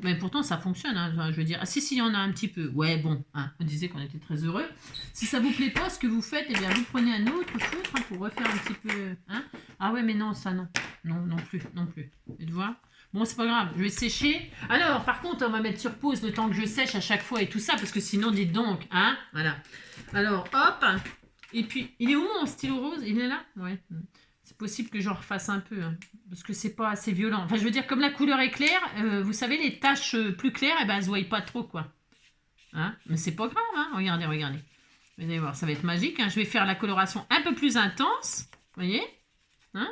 Mais pourtant, ça fonctionne, hein, je veux dire. Ah si, il y en a un petit peu. Ouais, bon, hein, on disait qu'on était très heureux. Si ça vous plaît pas, ce que vous faites, eh bien, vous prenez un autre feutre hein, pour refaire un petit peu... Hein. Ah ouais, mais non, ça, non. Non, non plus, non plus. Tu vois? Bon, c'est pas grave, je vais sécher. Alors, par contre, on va mettre sur pause le temps que je sèche à chaque fois et tout ça, parce que sinon, dites donc, hein, voilà. Alors, hop. Et puis, il est où mon stylo rose? Il est là? Ouais. C'est possible que j'en refasse un peu, hein, parce que c'est pas assez violent. Enfin, je veux dire, comme la couleur est claire, vous savez, les taches plus claires, eh ben, elles se voient pas trop, quoi. Hein, mais c'est pas grave, hein. Regardez, regardez. Vous allez voir, ça va être magique. Hein. Je vais faire la coloration un peu plus intense. Vous voyez hein.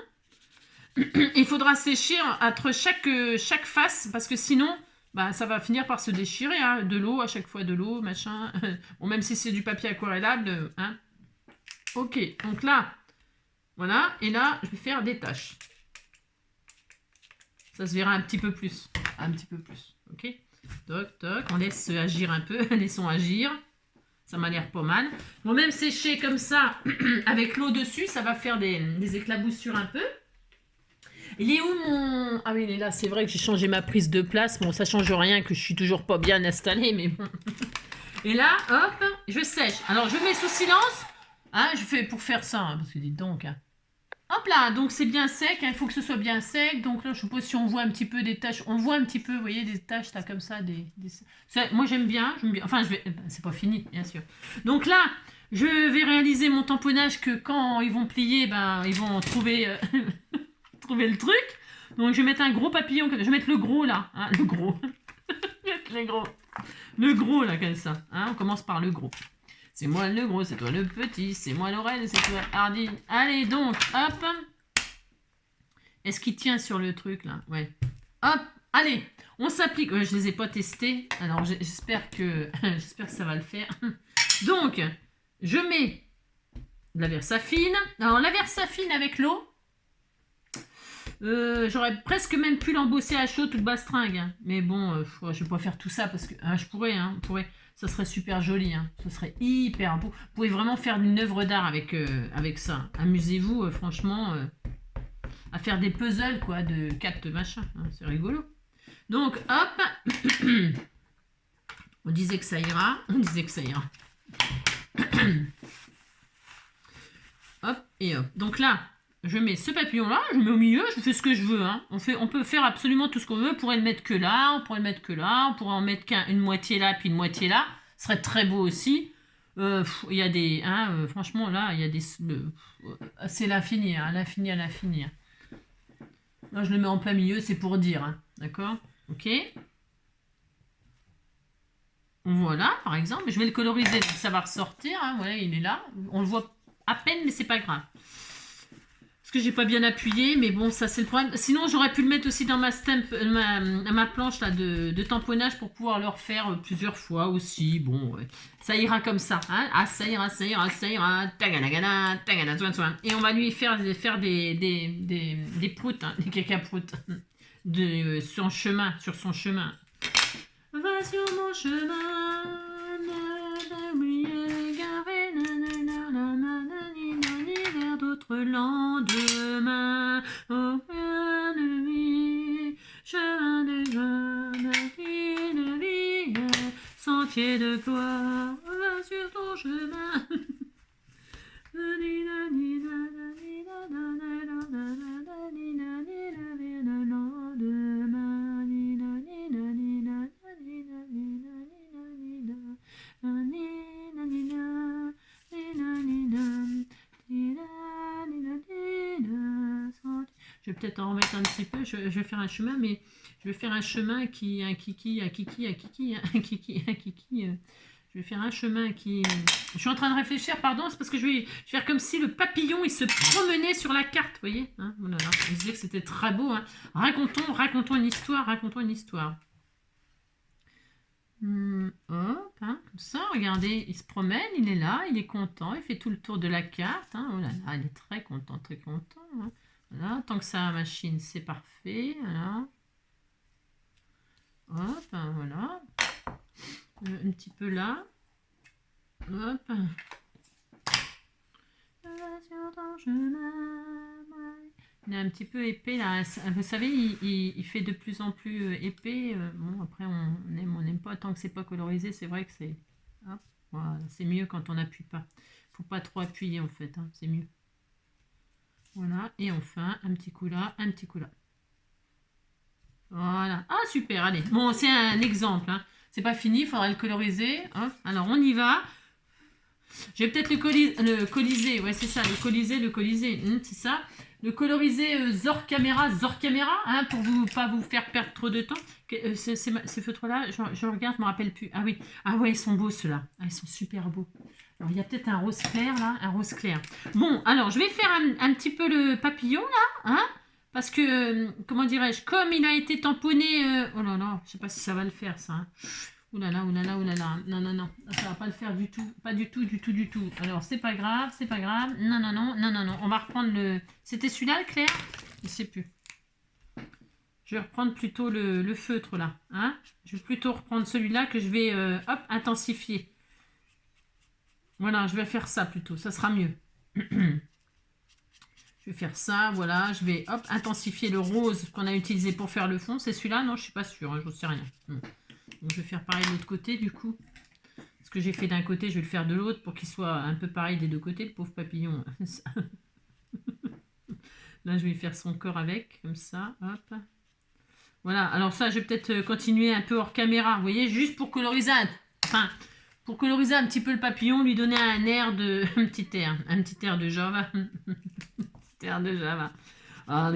Il faudra sécher entre chaque face, parce que sinon, bah, ça va finir par se déchirer. Hein. De l'eau, à chaque fois de l'eau, machin. Bon, même si c'est du papier aquarellable. Hein. Ok, donc là... Voilà, et là, je vais faire des tâches. Ça se verra un petit peu plus. Un petit peu plus, ok? Toc, toc, on laisse agir un peu. Laissons agir. Ça m'a l'air pas mal. Bon, même sécher comme ça, avec l'eau dessus, ça va faire des éclaboussures un peu. Il est où mon... Ah oui, il est là. C'est vrai que j'ai changé ma prise de place. Bon, ça change rien, que je suis toujours pas bien installée, mais bon. Et là, hop, je sèche. Alors, je mets sous silence. Hein, je fais pour faire ça, hein, parce que dites donc... Hein. Hop là, donc c'est bien sec, hein, il faut que ce soit bien sec. Donc là, je suppose si on voit un petit peu des taches, on voit un petit peu, vous voyez, des taches là comme ça. Moi j'aime bien, enfin c'est pas fini, bien sûr. Donc là, je vais réaliser mon tamponnage que quand ils vont plier, ben ils vont trouver, trouver le truc. Donc je vais mettre un gros papillon, je vais mettre le gros là, hein, le gros. Le gros là comme ça, hein, on commence par le gros. C'est moi le gros, c'est toi le petit, c'est moi l'oreille, c'est toi Hardy. Allez donc, hop. Est-ce qu'il tient sur le truc là? Ouais. Hop, allez, on s'applique. Ouais, je les ai pas testés, alors j'espère que ça va le faire. Donc, je mets de la Versafine. Alors la Versafine avec l'eau, j'aurais presque même pu l'embosser à chaud toute bastringue. Hein. Mais bon, je vais pas faire tout ça parce que je pourrais, hein, ça serait super joli, hein. Ce serait hyper beau. Vous pouvez vraiment faire une œuvre d'art avec ça. Amusez-vous, franchement, à faire des puzzles, quoi, de 4 machins. Hein. C'est rigolo. Donc, hop. On disait que ça ira. Hop, et hop. Donc là, je mets ce papillon-là, je le mets au milieu, je fais ce que je veux. Hein. On peut faire absolument tout ce qu'on veut. On pourrait le mettre que là, on pourrait en mettre une moitié là, puis une moitié là. Ce serait très beau aussi. Il y a des... Hein, franchement, là, il y a des... c'est l'infini, hein, l'infini à l'infini. Hein. Là, je le mets en plein milieu, c'est pour dire. Hein. D'accord? Ok. Voilà, par exemple. Je vais le coloriser, donc ça va ressortir. Hein. Voilà, il est là. On le voit à peine, mais c'est pas grave. que j'ai pas bien appuyé, mais bon, ça c'est le problème. Sinon, j'aurais pu le mettre aussi dans ma stamp, ma planche là de tamponnage pour pouvoir le refaire plusieurs fois aussi. Bon, ouais. Ça ira comme ça. Hein. Ah, ça ira, ça ira, ça ira. Taganagana, tagana, soin, soin. Et on va lui faire des proutes, hein, des caca-proutes sur son chemin. Va sur mon chemin. D'autres lendemains, au plein de nuit, chemin de joie, de vie, sentier de gloire, va sur ton chemin. Je vais peut-être en remettre un petit peu, je vais faire un chemin, mais je vais faire un chemin qui, un kiki. Je vais faire un chemin qui... Je suis en train de réfléchir, pardon, c'est parce que je vais faire comme si le papillon, il se promenait sur la carte, vous voyez hein, voilà, on disait que c'était très beau. Hein. Racontons une histoire, hop, hein, comme ça, regardez, il se promène, il est là, il est content, il fait tout le tour de la carte. Hein, oh là là, il est très content, très content. Hein. Voilà, tant que ça machine, c'est parfait. Voilà. Hop, hein, voilà. Un petit peu là. Hop. Il est un petit peu épais là. Vous savez, il fait de plus en plus épais. Bon, après, on n'aime pas tant que c'est pas colorisé. C'est vrai que c'est... Voilà, c'est mieux quand on n'appuie pas. Faut pas trop appuyer en fait. Hein, c'est mieux. Voilà. Et enfin, un petit coup là, un petit coup là. Voilà. Ah, super. Allez. Bon, c'est un exemple. Hein. C'est pas fini. Il faudra le coloriser. Hein. Alors, on y va. Je vais peut-être le coliser. Ouais, c'est ça. Le coliser. C'est ça. Le coloriser Zor Camera, hein, pour pas vous faire perdre trop de temps. Ces feutres-là, je regarde, je me rappelle plus. Ah oui. Ah ouais, ils sont beaux ceux-là. Ah, ils sont super beaux. Alors, il y a peut-être un rose clair là. Un rose clair. Bon, alors, je vais faire un petit peu le papillon là. Hein. Parce que, comment dirais-je, comme il a été tamponné... oh là là, je sais pas si ça va le faire, ça. Hein. Ouh là là. Non. Ça va pas le faire du tout. Pas du tout. Alors, c'est pas grave. Non. On va reprendre le... C'était celui-là, le clair? Je sais plus. Je vais reprendre plutôt le feutre, là. Hein, je vais plutôt reprendre celui-là que je vais, hop, intensifier. Voilà, je vais faire ça plutôt. Ça sera mieux. Je vais faire ça, voilà, je vais hop, intensifier le rose qu'on a utilisé pour faire le fond. C'est celui-là? Non, je suis pas sûre, hein, j'en sais rien. Non. Donc je vais faire pareil de l'autre côté du coup. Ce que j'ai fait d'un côté, je vais le faire de l'autre pour qu'il soit un peu pareil des deux côtés, le pauvre papillon. Là, je vais faire son corps avec, comme ça, hop. Voilà, alors ça, je vais peut-être continuer un peu hors caméra, vous voyez, juste pour coloriser pour coloriser un petit peu le papillon, lui donner un air de... un petit air de Java. De Java. Ah,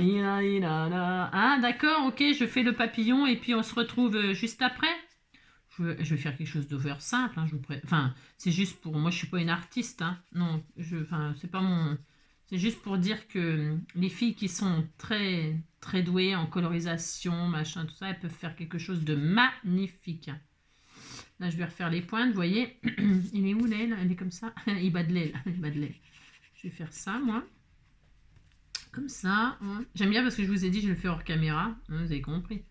d'accord, ok, je fais le papillon et puis on se retrouve juste après. Je vais faire quelque chose d'over simple. Hein, enfin, c'est juste pour... Moi, je suis pas une artiste. Hein. Non, c'est pas mon... C'est juste pour dire que les filles qui sont très, très douées en colorisation, machin, tout ça, elles peuvent faire quelque chose de magnifique. Là, je vais refaire les pointes, vous voyez. Il est où l'aile? Elle est comme ça. Il bat de l'aile. Je vais faire ça, moi. Comme ça. Hein. J'aime bien parce que je vous ai dit, je le fais hors caméra. Hein, vous avez compris.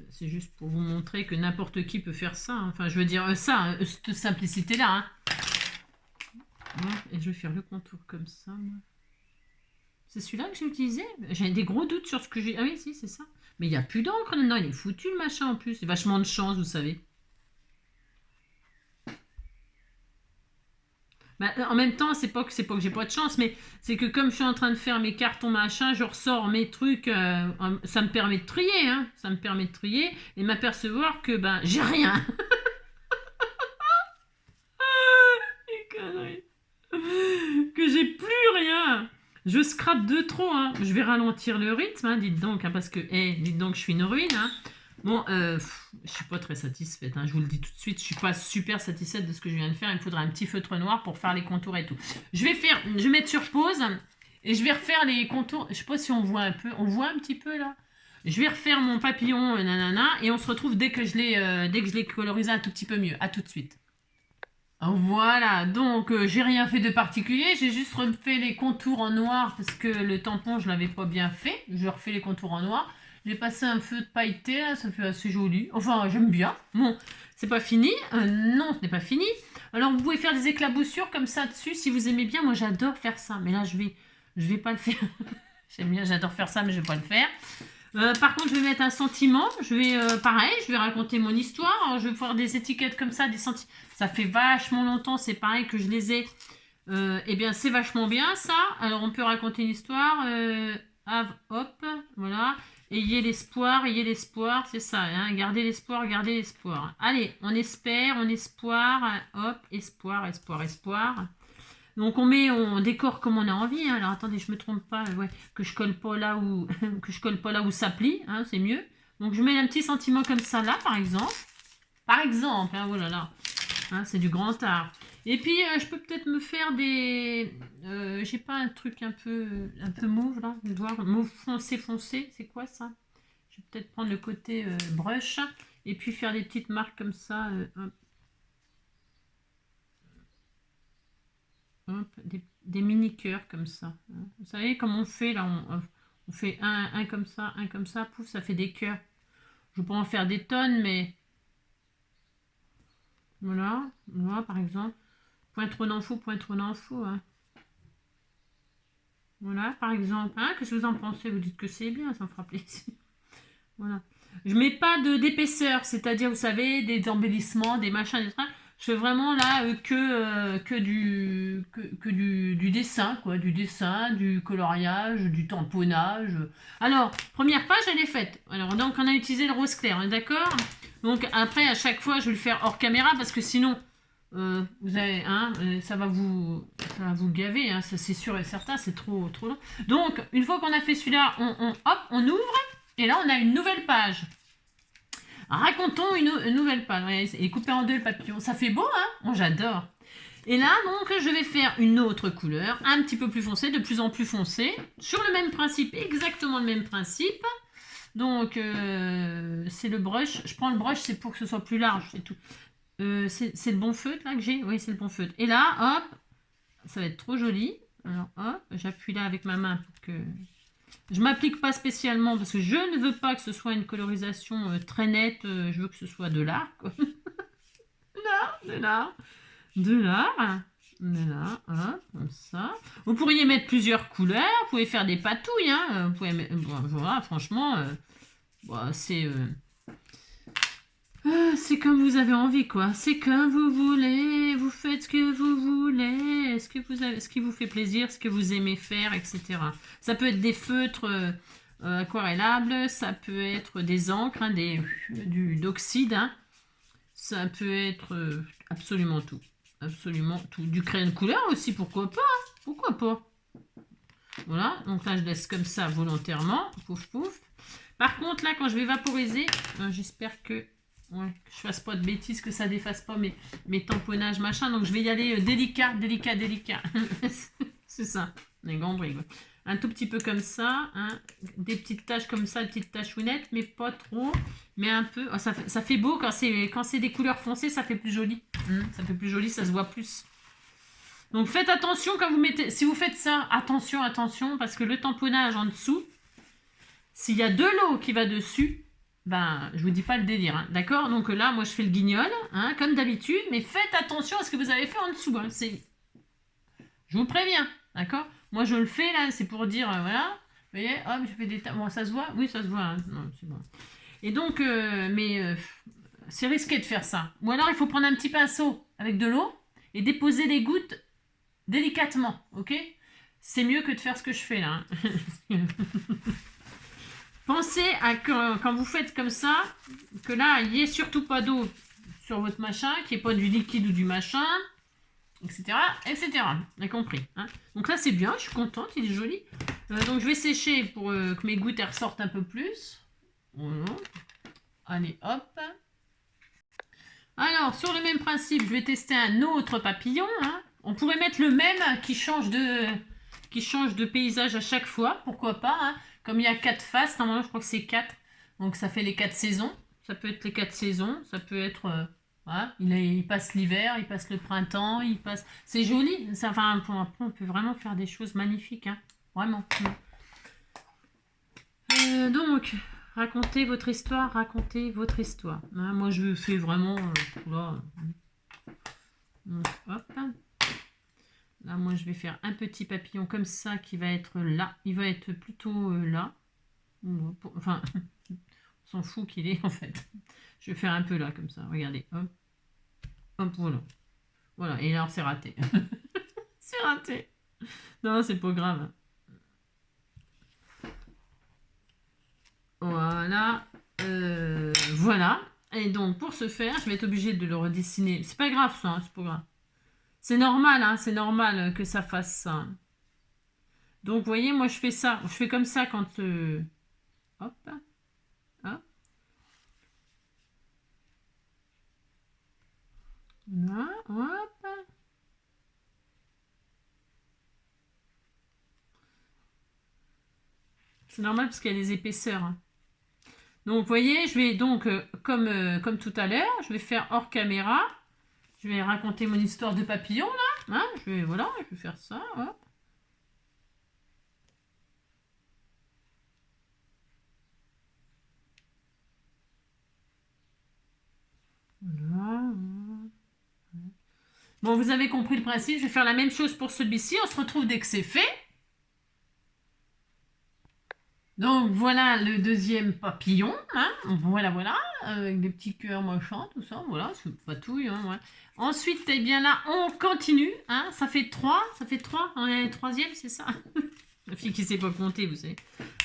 C'est juste pour vous montrer que n'importe qui peut faire ça. Hein. Enfin, je veux dire ça, cette simplicité-là. Hein. Ouais, et je vais faire le contour comme ça. C'est celui-là que j'ai utilisé? J'ai des gros doutes sur ce que j'ai... Ah oui, si, c'est ça. Mais il n'y a plus d'encre dedans. Il est foutu, le machin, en plus. C'est vachement de chance, vous savez. Bah, en même temps, c'est pas que j'ai pas de chance, mais c'est que comme je suis en train de faire mes cartons machin, je ressors mes trucs, ça me permet de trier, hein, ça me permet de trier et m'apercevoir que ben j'ai rien. Les conneries. Que j'ai plus rien. Je scrape de trop, hein. Je vais ralentir le rythme, hein, dites donc, hein, parce que, dites donc, je suis une ruine, hein. Bon, je suis pas très satisfaite, hein, je vous le dis tout de suite. Je suis pas super satisfaite de ce que je viens de faire. Il me faudra un petit feutre noir pour faire les contours et tout. Je vais mettre sur pause et je vais refaire les contours. Je sais pas si on voit un peu. On voit un petit peu là. Je vais refaire mon papillon, nanana, et on se retrouve dès que je l'ai colorisé un tout petit peu mieux. À tout de suite. Voilà, donc j'ai rien fait de particulier, j'ai juste refait les contours en noir parce que le tampon je l'avais pas bien fait, je refais les contours en noir. J'ai passé un feu de pailleté là, ça fait assez joli, enfin j'aime bien. Bon, c'est pas fini, non ce n'est pas fini. Alors vous pouvez faire des éclaboussures comme ça dessus si vous aimez bien, moi j'adore faire ça, mais là je vais pas le faire. J'aime bien, j'adore faire ça mais je vais pas le faire. Par contre, je vais mettre un sentiment. Pareil, je vais raconter mon histoire. Alors, je vais faire des étiquettes comme ça, des sentiments. Ça fait vachement longtemps, c'est pareil que je les ai. Eh bien, c'est vachement bien ça. Alors, on peut raconter une histoire. Hop, voilà. Ayez l'espoir, c'est ça. Hein, gardez l'espoir, gardez l'espoir. Allez, on espère, on espoir. Hop, espoir, espoir, espoir. Donc on décore comme on a envie. Hein. Alors attendez, je me trompe pas, ouais, que je colle pas là où que je colle pas là où ça plie, hein, c'est mieux. Donc je mets un petit sentiment comme ça là, par exemple. Par exemple, hein, voilà là. Hein, c'est du grand art. Et puis je peux peut-être me faire des, j'ai pas un truc un peu mauve là, je vais voir, mauve foncé, c'est quoi ça? Je vais peut-être prendre le côté brush et puis faire des petites marques comme ça. Hop, des mini cœurs comme ça. Vous savez comme on fait là, on fait un comme ça, pouf, ça fait des cœurs. Je peux en faire des tonnes, mais voilà, moi par exemple, point trop d'en fou, point trop d'en fou. Hein. Voilà, par exemple, hein, qu'est-ce que vous en pensez? Vous dites que c'est bien, ça me fera plaisir. Voilà. Je mets pas d'épaisseur, c'est-à-dire, vous savez, des embellissements, des machins, des trucs. Je fais vraiment là que du dessin, quoi, du dessin, du coloriage, du tamponnage. Alors, première page, elle est faite. Alors, donc, on a utilisé le rose clair, on est d'accord? Donc, après, à chaque fois, je vais le faire hors caméra parce que sinon, vous avez, hein, ça va vous gaver, hein, ça c'est sûr et certain, c'est trop long. Donc, une fois qu'on a fait celui-là, on ouvre et là, on a une nouvelle page. Racontons une nouvelle page. Et couper en deux le papillon. Ça fait beau, hein? Moi, j'adore. Et là, donc, je vais faire une autre couleur, un petit peu plus foncée, de plus en plus foncée, sur le même principe, exactement le même principe. Donc, c'est le brush. Je prends le brush, c'est pour que ce soit plus large, c'est tout. C'est le bon feutre, là, que j'ai? Oui, c'est le bon feutre. Et là, hop, ça va être trop joli. Alors, hop, j'appuie là avec ma main pour que... Je m'applique pas spécialement parce que je ne veux pas que ce soit une colorisation très nette. Je veux que ce soit de l'art. De l'art. Hop, comme ça. Vous pourriez mettre plusieurs couleurs. Vous pouvez faire des patouilles. Hein. Vous pouvez mettre, voilà, franchement, c'est comme vous avez envie, quoi. C'est comme vous voulez. Vous faites ce que vous voulez. Ce qui vous fait plaisir, ce que vous aimez faire, etc. Ça peut être des feutres aquarellables. Ça peut être des encres, hein, d'oxyde. Hein. Ça peut être absolument tout. Absolument tout. Du crayon de couleur aussi, pourquoi pas. Hein. Pourquoi pas. Voilà. Donc là, je laisse comme ça volontairement. Pouf, pouf. Par contre, là, quand je vais vaporiser, j'espère que... Ouais, que je fasse pas de bêtises, que ça défasse pas mes tamponnages, machin. Donc je vais y aller délicat. C'est ça, les gambris. Un tout petit peu comme ça, hein. Des petites taches comme ça, des petites tachounettes, mais pas trop, mais un peu. Oh, ça fait beau quand c'est des couleurs foncées, ça fait plus joli. Ça fait plus joli, ça se voit plus. Donc faites attention quand vous mettez, si vous faites ça, attention, parce que le tamponnage en dessous, s'il y a de l'eau qui va dessus, ben, je vous dis pas le délire, hein, d'accord? Donc là, moi, je fais le guignol, hein, comme d'habitude, mais faites attention à ce que vous avez fait en dessous. Hein, je vous préviens, d'accord? Moi, je le fais, là, c'est pour dire, voilà, vous voyez, hop, je fais des... Bon, ça se voit? Oui, ça se voit, hein. Non, c'est bon. Et donc, c'est risqué de faire ça. Ou alors, il faut prendre un petit pinceau avec de l'eau et déposer les gouttes délicatement, ok? C'est mieux que de faire ce que je fais, là. Hein. Pensez à quand vous faites comme ça, que là, il n'y ait surtout pas d'eau sur votre machin, qu'il n'y ait pas du liquide ou du machin, etc. etc. On a compris. Hein. Donc là, c'est bien, je suis contente, il est joli. Donc je vais sécher pour que mes gouttes elles ressortent un peu plus. Voilà. Allez, hop. Alors, sur le même principe, je vais tester un autre papillon. Hein. On pourrait mettre le même qui change de paysage à chaque fois. Pourquoi pas. Hein. Comme il y a 4 faces, normalement, je crois que c'est 4. Donc, ça fait les 4 saisons. Ça peut être les 4 saisons. Ça peut être... voilà. Il passe l'hiver, il passe le printemps, il passe... C'est joli. Enfin, on peut vraiment faire des choses magnifiques. Hein. Vraiment. Donc... Racontez votre histoire, racontez votre histoire. Hein, moi, je fais vraiment... là, hop. Là, moi, je vais faire un petit papillon comme ça qui va être là. Il va être plutôt là. Enfin, on s'en fout qu'il est, en fait. Je vais faire un peu là, comme ça. Regardez. Hop. Hop, voilà. Voilà, et alors, c'est raté. C'est raté. Non, c'est pas grave. Voilà. Voilà. Et donc, pour ce faire, je vais être obligée de le redessiner. C'est pas grave, ça. Hein, c'est pas grave. C'est normal, hein, c'est normal que ça fasse ça. Donc, vous voyez, moi, je fais ça. Je fais comme ça quand... hop. Hop. Là, hop. C'est normal parce qu'il y a des épaisseurs. Hein. Donc, vous voyez, je vais donc, comme tout à l'heure, je vais faire hors caméra. Je vais raconter mon histoire de papillon, là. Hein, voilà, je vais faire ça. Hop. Voilà. Bon, vous avez compris le principe. Je vais faire la même chose pour celui-ci. On se retrouve dès que c'est fait. Donc, voilà le deuxième papillon. Hein. Voilà, voilà. Avec des petits cœurs, machin, tout ça. Voilà, c'est patouille. Hein, ouais. Ensuite, eh bien là, on continue. Hein. Ça fait 3. Ça fait 3. On est le troisième, c'est ça. La fille qui ne sait pas compter, vous savez.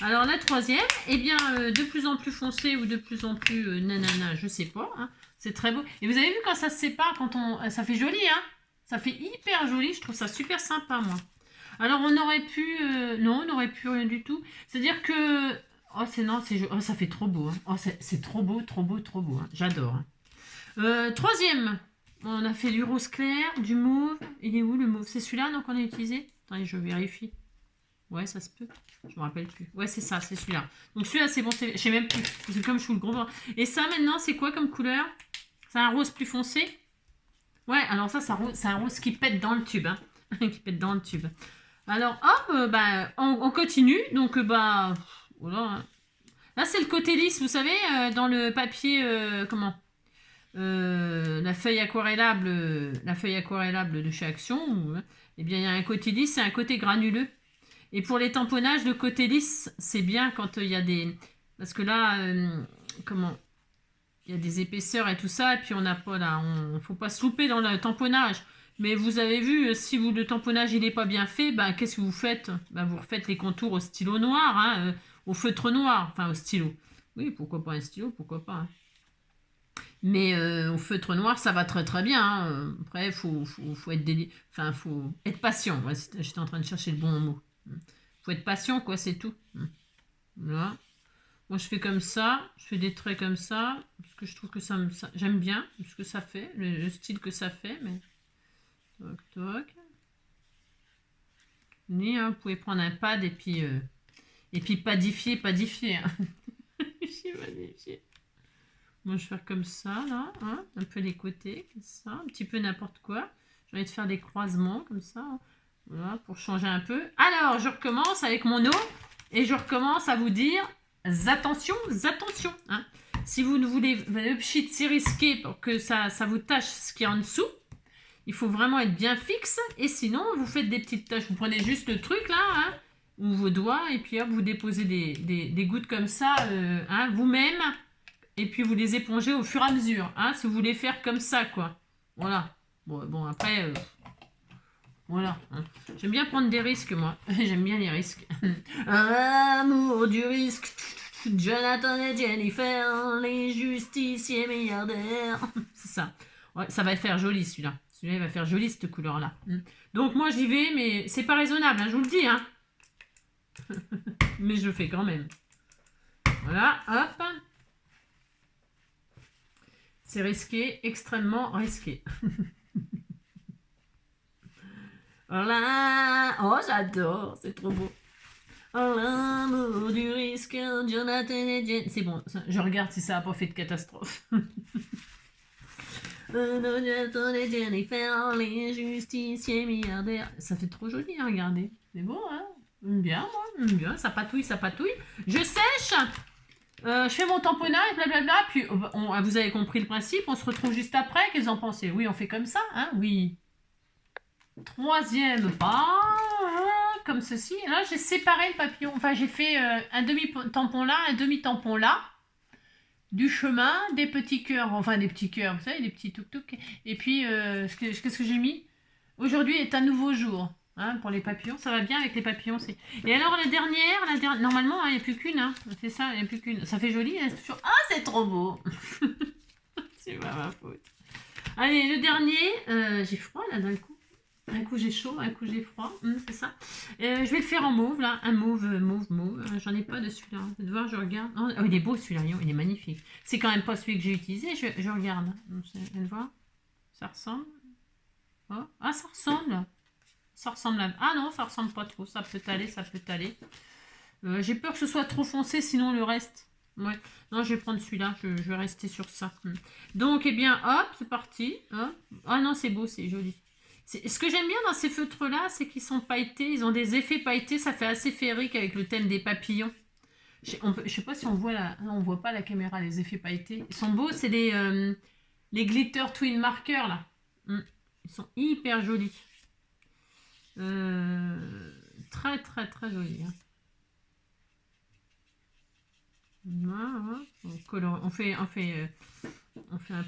Alors, la troisième, eh bien, de plus en plus foncé ou de plus en plus nanana, je sais pas. Hein. C'est très beau. Et vous avez vu quand ça se sépare, ça fait joli, hein. Ça fait hyper joli. Je trouve ça super sympa, moi. Alors, on aurait pu... non, on n'aurait pu rien du tout. C'est-à-dire que... Oh, oh, ça fait trop beau. Hein. Oh, c'est trop beau, trop beau, trop beau. Hein. J'adore. Hein. Troisième. On a fait du rose clair, du mauve. Il est où, le mauve? C'est celui-là, donc, qu'on a utilisé? Attendez, je vérifie. Ouais, ça se peut. Je me rappelle plus. Ouais, c'est ça, c'est celui-là. Donc, celui-là, c'est bon. Je sais même plus. C'est comme je suis le gros... Et ça, maintenant, c'est quoi comme couleur? C'est un rose plus foncé? Ouais, alors ça, c'est un rose qui pète dans le tube. Hein. Qui pète dans le tube. Alors, hop, on continue. Donc, voilà. Hein. Là, c'est le côté lisse, vous savez, dans le papier, la feuille aquarellable de chez Action. Eh bien, il y a un côté lisse et un côté granuleux. Et pour les tamponnages, le côté lisse, c'est bien quand il y a des... Parce que là, il y a des épaisseurs et tout ça, et puis on n'a pas là... Il faut pas se louper dans le tamponnage. Mais vous avez vu, si le tamponnage il n'est pas bien fait, qu'est-ce que vous faites? Vous refaites les contours au stylo noir, hein, au feutre noir, enfin au stylo. Oui, pourquoi pas un stylo, pourquoi pas. Hein. Mais au feutre noir, ça va très très bien. Hein. Après, il faut être patient. Ouais, j'étais en train de chercher le bon mot. Faut être patient, quoi, c'est tout. Voilà. Moi, je fais comme ça, je fais des traits comme ça, parce que je trouve que j'aime bien ce que ça fait, le style que ça fait, mais... Toc, toc. Vous pouvez prendre un pad et puis padifier. Hein. Moi, je vais faire comme ça, là, hein, un peu les côtés, comme ça, un petit peu n'importe quoi. J'ai envie de faire des croisements, comme ça, voilà, pour changer un peu. Alors, je recommence avec mon eau, et je recommence à vous dire, attention, attention. Hein. Si vous ne voulez, le pchit, c'est risqué pour que ça vous tâche ce qui est en dessous. Il faut vraiment être bien fixe, et sinon, vous faites des petites taches. Vous prenez juste le truc, là, hein, ou vos doigts, et puis hop, vous déposez des gouttes comme ça, hein, vous-même, et puis vous les épongez au fur et à mesure, hein, si vous voulez faire comme ça, quoi. Voilà. Bon après, voilà. Hein. J'aime bien prendre des risques, moi. J'aime bien les risques. Amour du risque. Jonathan et Jennifer, les justiciers milliardaires. C'est ça. Ouais, ça va faire joli, celui-là. Celui-là, il va faire joli, cette couleur-là. Donc, moi, j'y vais, mais c'est pas raisonnable, hein, je vous le dis. Hein. Mais je le fais quand même. Voilà, hop. C'est risqué, extrêmement risqué. Voilà. Oh, j'adore, c'est trop beau. Oh, l'amour du risque, Jonathan et Jen. C'est bon, je regarde si ça n'a pas fait de catastrophe. Jonathan et Jennifer, les justiciers milliardaires. Ça fait trop joli à regarder. C'est beau, hein? J'aime bien, moi. J'aime bien, ça patouille, ça patouille. Je sèche. Je fais mon tamponnage, blablabla. Puis, vous avez compris le principe. On se retrouve juste après. Qu'est-ce que vous en pensez? Oui, on fait comme ça, hein? Oui. Troisième pas, comme ceci. Là, j'ai séparé le papillon. Enfin, j'ai fait un demi-tampon là, un demi-tampon là. Du chemin, des petits cœurs, enfin des petits cœurs, vous savez, des petits tuk-tuk. Et puis, qu'est-ce que j'ai mis? Aujourd'hui est un nouveau jour. Hein, pour les papillons, ça va bien avec les papillons. Et alors la dernière normalement, il n'y a plus qu'une. Hein, c'est ça, il n'y a plus qu'une. Ça fait joli, hein, c'est toujours... Ah, c'est trop beau. C'est pas ma faute. Allez, le dernier, j'ai froid là d'un coup. Un coup j'ai chaud, un coup j'ai froid, c'est ça. Je vais le faire en mauve là, un mauve. J'en ai pas de celui-là. Vous allez voir, je regarde. Oh, il est beau celui-là, il est magnifique. C'est quand même pas celui que j'ai utilisé. Je regarde. Vous allez voir. Ça ressemble. Oh. Ah, ça ressemble. Ça ressemble à... Ah non, ça ressemble pas trop. Ça peut aller, ça peut aller. J'ai peur que ce soit trop foncé, sinon le reste. Ouais. Non, je vais prendre celui-là. Je vais rester sur ça. Donc, eh bien, hop, c'est parti. Hop. Ah non, c'est beau, c'est joli. Ce que j'aime bien dans ces feutres-là, c'est qu'ils sont pailletés. Ils ont des effets pailletés. Ça fait assez féerique avec le thème des papillons. Je sais pas si on voit là. Non, on voit pas la caméra, les effets pailletés. Ils sont beaux. C'est les glitter twin markers là. Ils sont hyper jolis. Très très très jolis. Hein. Voilà. On fait un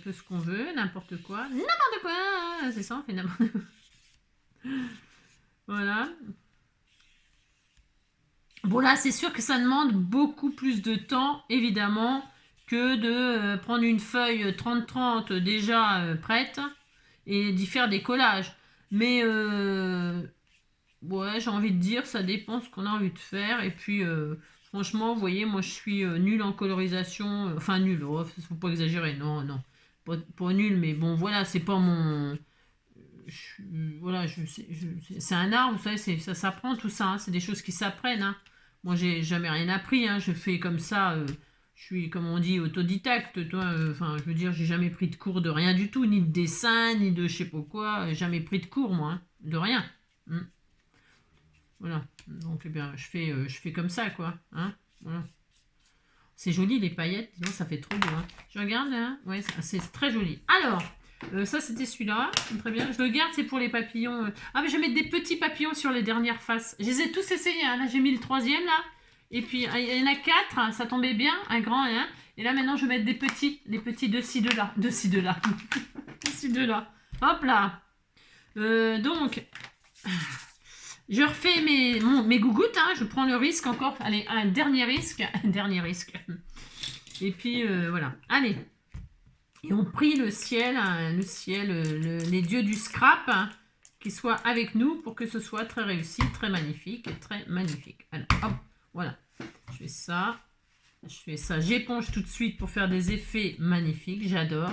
peu ce qu'on veut, n'importe quoi. N'importe quoi. C'est ça, on fait n'importe quoi. Voilà. Bon là, c'est sûr que ça demande beaucoup plus de temps, évidemment, que de prendre une feuille 30-30 déjà prête et d'y faire des collages. Mais ouais, j'ai envie de dire, ça dépend ce qu'on a envie de faire. Et puis, franchement, vous voyez, moi, je suis nulle en colorisation. Enfin, nulle, oh, faut pas exagérer, non, non. Pas nulle, mais bon, voilà, c'est pas mon... voilà, c'est un art, vous savez, ça s'apprend tout ça. Hein, c'est des choses qui s'apprennent. Hein. Moi, j'ai jamais rien appris. Hein, je fais comme ça. Je suis, comme on dit, autodidacte. Toi, enfin, je veux dire, j'ai jamais pris de cours de rien du tout, ni de dessin, ni de je sais pas quoi. Jamais pris de cours, moi, hein, de rien. Voilà. Donc, eh bien, je fais comme ça, quoi. Hein, voilà. C'est joli, les paillettes. Non, ça fait trop beau. Hein. Je regarde, là. Hein. Ouais, c'est très joli. Alors, ça, c'était celui-là. Très bien. Je le garde, c'est pour les papillons. Ah, mais je vais mettre des petits papillons sur les dernières faces. Je les ai tous essayés. Hein. Là, j'ai mis le troisième, là. Et puis, il y en a 4. Hein. Ça tombait bien. Un grand et un. Et là, maintenant, je vais mettre des petits de-ci, de-là. De-ci, de-là. De-ci, de-là. Hop là. Donc... Je refais mes gougouttes, hein, je prends le risque encore. Allez, un dernier risque. Un dernier risque. Et puis, voilà. Allez. Et on prie le ciel, hein, les dieux du scrap, hein, qu'ils soient avec nous pour que ce soit très réussi, très magnifique et très magnifique. Alors, hop, voilà. Je fais ça. Je fais ça. J'éponge tout de suite pour faire des effets magnifiques. J'adore.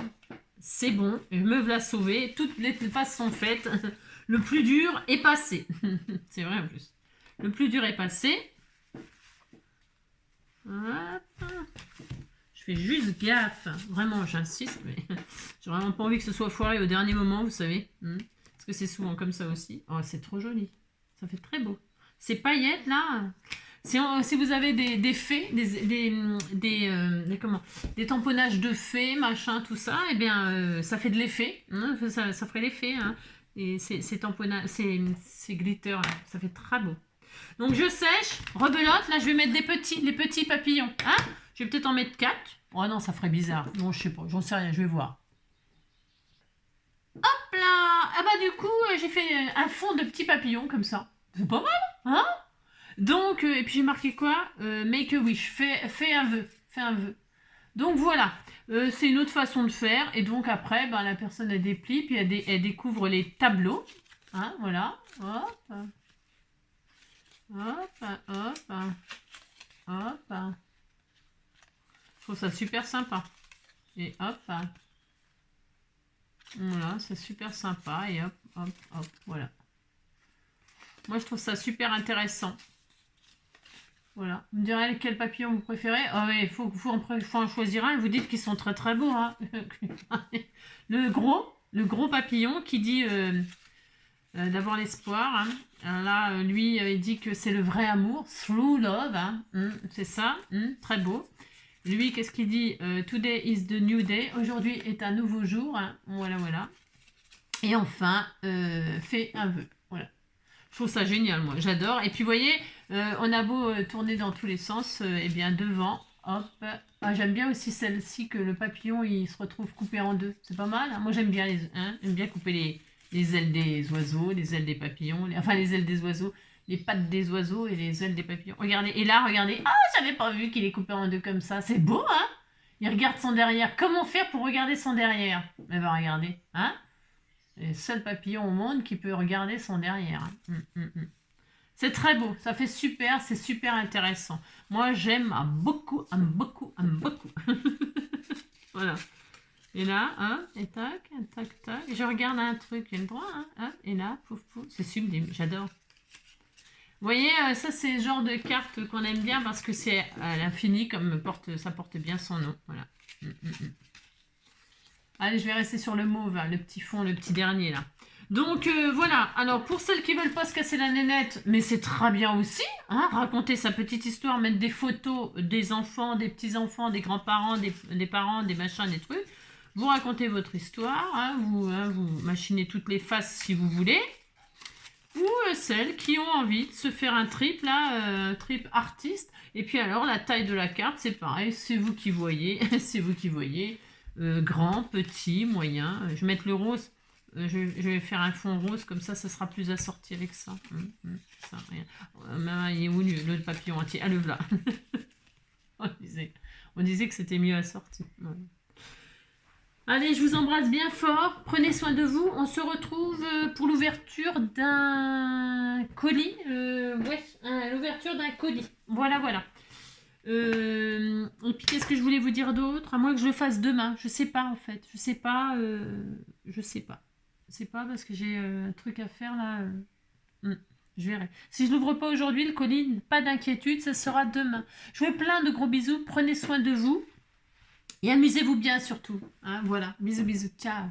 C'est bon. Je me voilà sauver. Toutes les faces sont faites. Le plus dur est passé. C'est vrai en plus. Le plus dur est passé. Hop. Je fais juste gaffe. Vraiment, j'insiste. Mais j'ai vraiment pas envie que ce soit foiré au dernier moment, vous savez. Parce que c'est souvent comme ça aussi. Oh, c'est trop joli. Ça fait très beau. Ces paillettes là. Si vous avez des fées, des tamponnages de fées, machin, tout ça, eh bien, ça fait de l'effet. Hein, ça ferait l'effet. Hein. Et ces tamponnages, ces glitters là, ça fait très beau. Donc je sèche, rebelote, là je vais mettre les petits papillons. Hein, je vais peut-être en mettre 4. Oh non, ça ferait bizarre. Non, je sais pas, j'en sais rien, je vais voir. Hop là. Ah bah du coup, j'ai fait un fond de petits papillons comme ça. C'est pas mal, hein? Donc, et puis j'ai marqué quoi? Make a wish, fais un vœu. Fais un vœu. Donc voilà, c'est une autre façon de faire. Et donc après, ben, la personne elle déplie, puis elle découvre les tableaux. Hein, voilà. Hop. Hop, hop. Hop. Je trouve ça super sympa. Et hop. Voilà, c'est super sympa. Et hop, hop, hop, voilà. Moi, je trouve ça super intéressant. Voilà. Vous me direz quel papillon vous préférez. Ah oui, il faut en choisir un. Vous dites qu'ils sont très très beaux. Hein. le gros papillon qui dit d'avoir l'espoir. Hein. Là, lui, il dit que c'est le vrai amour. True love. Hein. C'est ça. Très beau. Lui, qu'est-ce qu'il dit? Today is the new day. Aujourd'hui est un nouveau jour. Hein. Voilà, voilà. Et enfin, fais un vœu. Voilà. Je trouve ça génial, moi. J'adore. Et puis, vous voyez, on a beau tourner dans tous les sens. Eh bien, devant, hop. Ah, j'aime bien aussi celle-ci que le papillon, il se retrouve coupé en deux. C'est pas mal. Hein. Moi, j'aime bien j'aime bien couper les ailes des oiseaux, les ailes des papillons. Enfin, les ailes des oiseaux. Les pattes des oiseaux et les ailes des papillons. Regardez. Et là, regardez. Ah, j'avais pas vu qu'il est coupé en deux comme ça. C'est beau, hein? Il regarde son derrière. Comment faire pour regarder son derrière? Eh ben, regardez. Hein? C'est le seul papillon au monde qui peut regarder son derrière. C'est très beau, ça fait super, c'est super intéressant. Moi, j'aime beaucoup. Voilà. Et là, hein, et tac, tac, tac. Je regarde un truc, j'ai le droit, hein, et là, pouf, pouf, c'est sublime, j'adore. Vous voyez, ça, c'est le genre de carte qu'on aime bien parce que c'est à l'infini, comme ça porte bien son nom. Voilà. Allez, je vais rester sur le mauve, hein, le petit fond, le petit dernier, là. Donc, voilà. Alors, pour celles qui veulent pas se casser la nénette, mais c'est très bien aussi, hein, raconter sa petite histoire, mettre des photos des enfants, des petits-enfants, des grands-parents, des parents, des machins, des trucs. Vous racontez votre histoire, hein, vous machinez toutes les faces si vous voulez. Ou celles qui ont envie de se faire un trip, là, trip artiste. Et puis alors, la taille de la carte, c'est pareil, c'est vous qui voyez, c'est vous qui voyez. Grand, petit, moyen. Je vais mettre le rose. Je vais faire un fond rose, comme ça sera plus assorti avec ça. Ça rien. Il est où le papillon entier? Ah, le voilà. on disait que c'était mieux assorti. Voilà. Allez, je vous embrasse bien fort. Prenez soin de vous. On se retrouve pour l'ouverture d'un colis. L'ouverture d'un colis. Voilà, voilà. Et puis, qu'est-ce que je voulais vous dire d'autre? À moins que je le fasse demain. Je sais pas, en fait. Je sais pas. Je sais pas. C'est pas parce que j'ai un truc à faire, là. Je verrai. Si je l'ouvre pas aujourd'hui, le colis, pas d'inquiétude, ça sera demain. Je vous fais plein de gros bisous. Prenez soin de vous. Et amusez-vous bien surtout. Hein, voilà. Bisous, bisous. Ciao.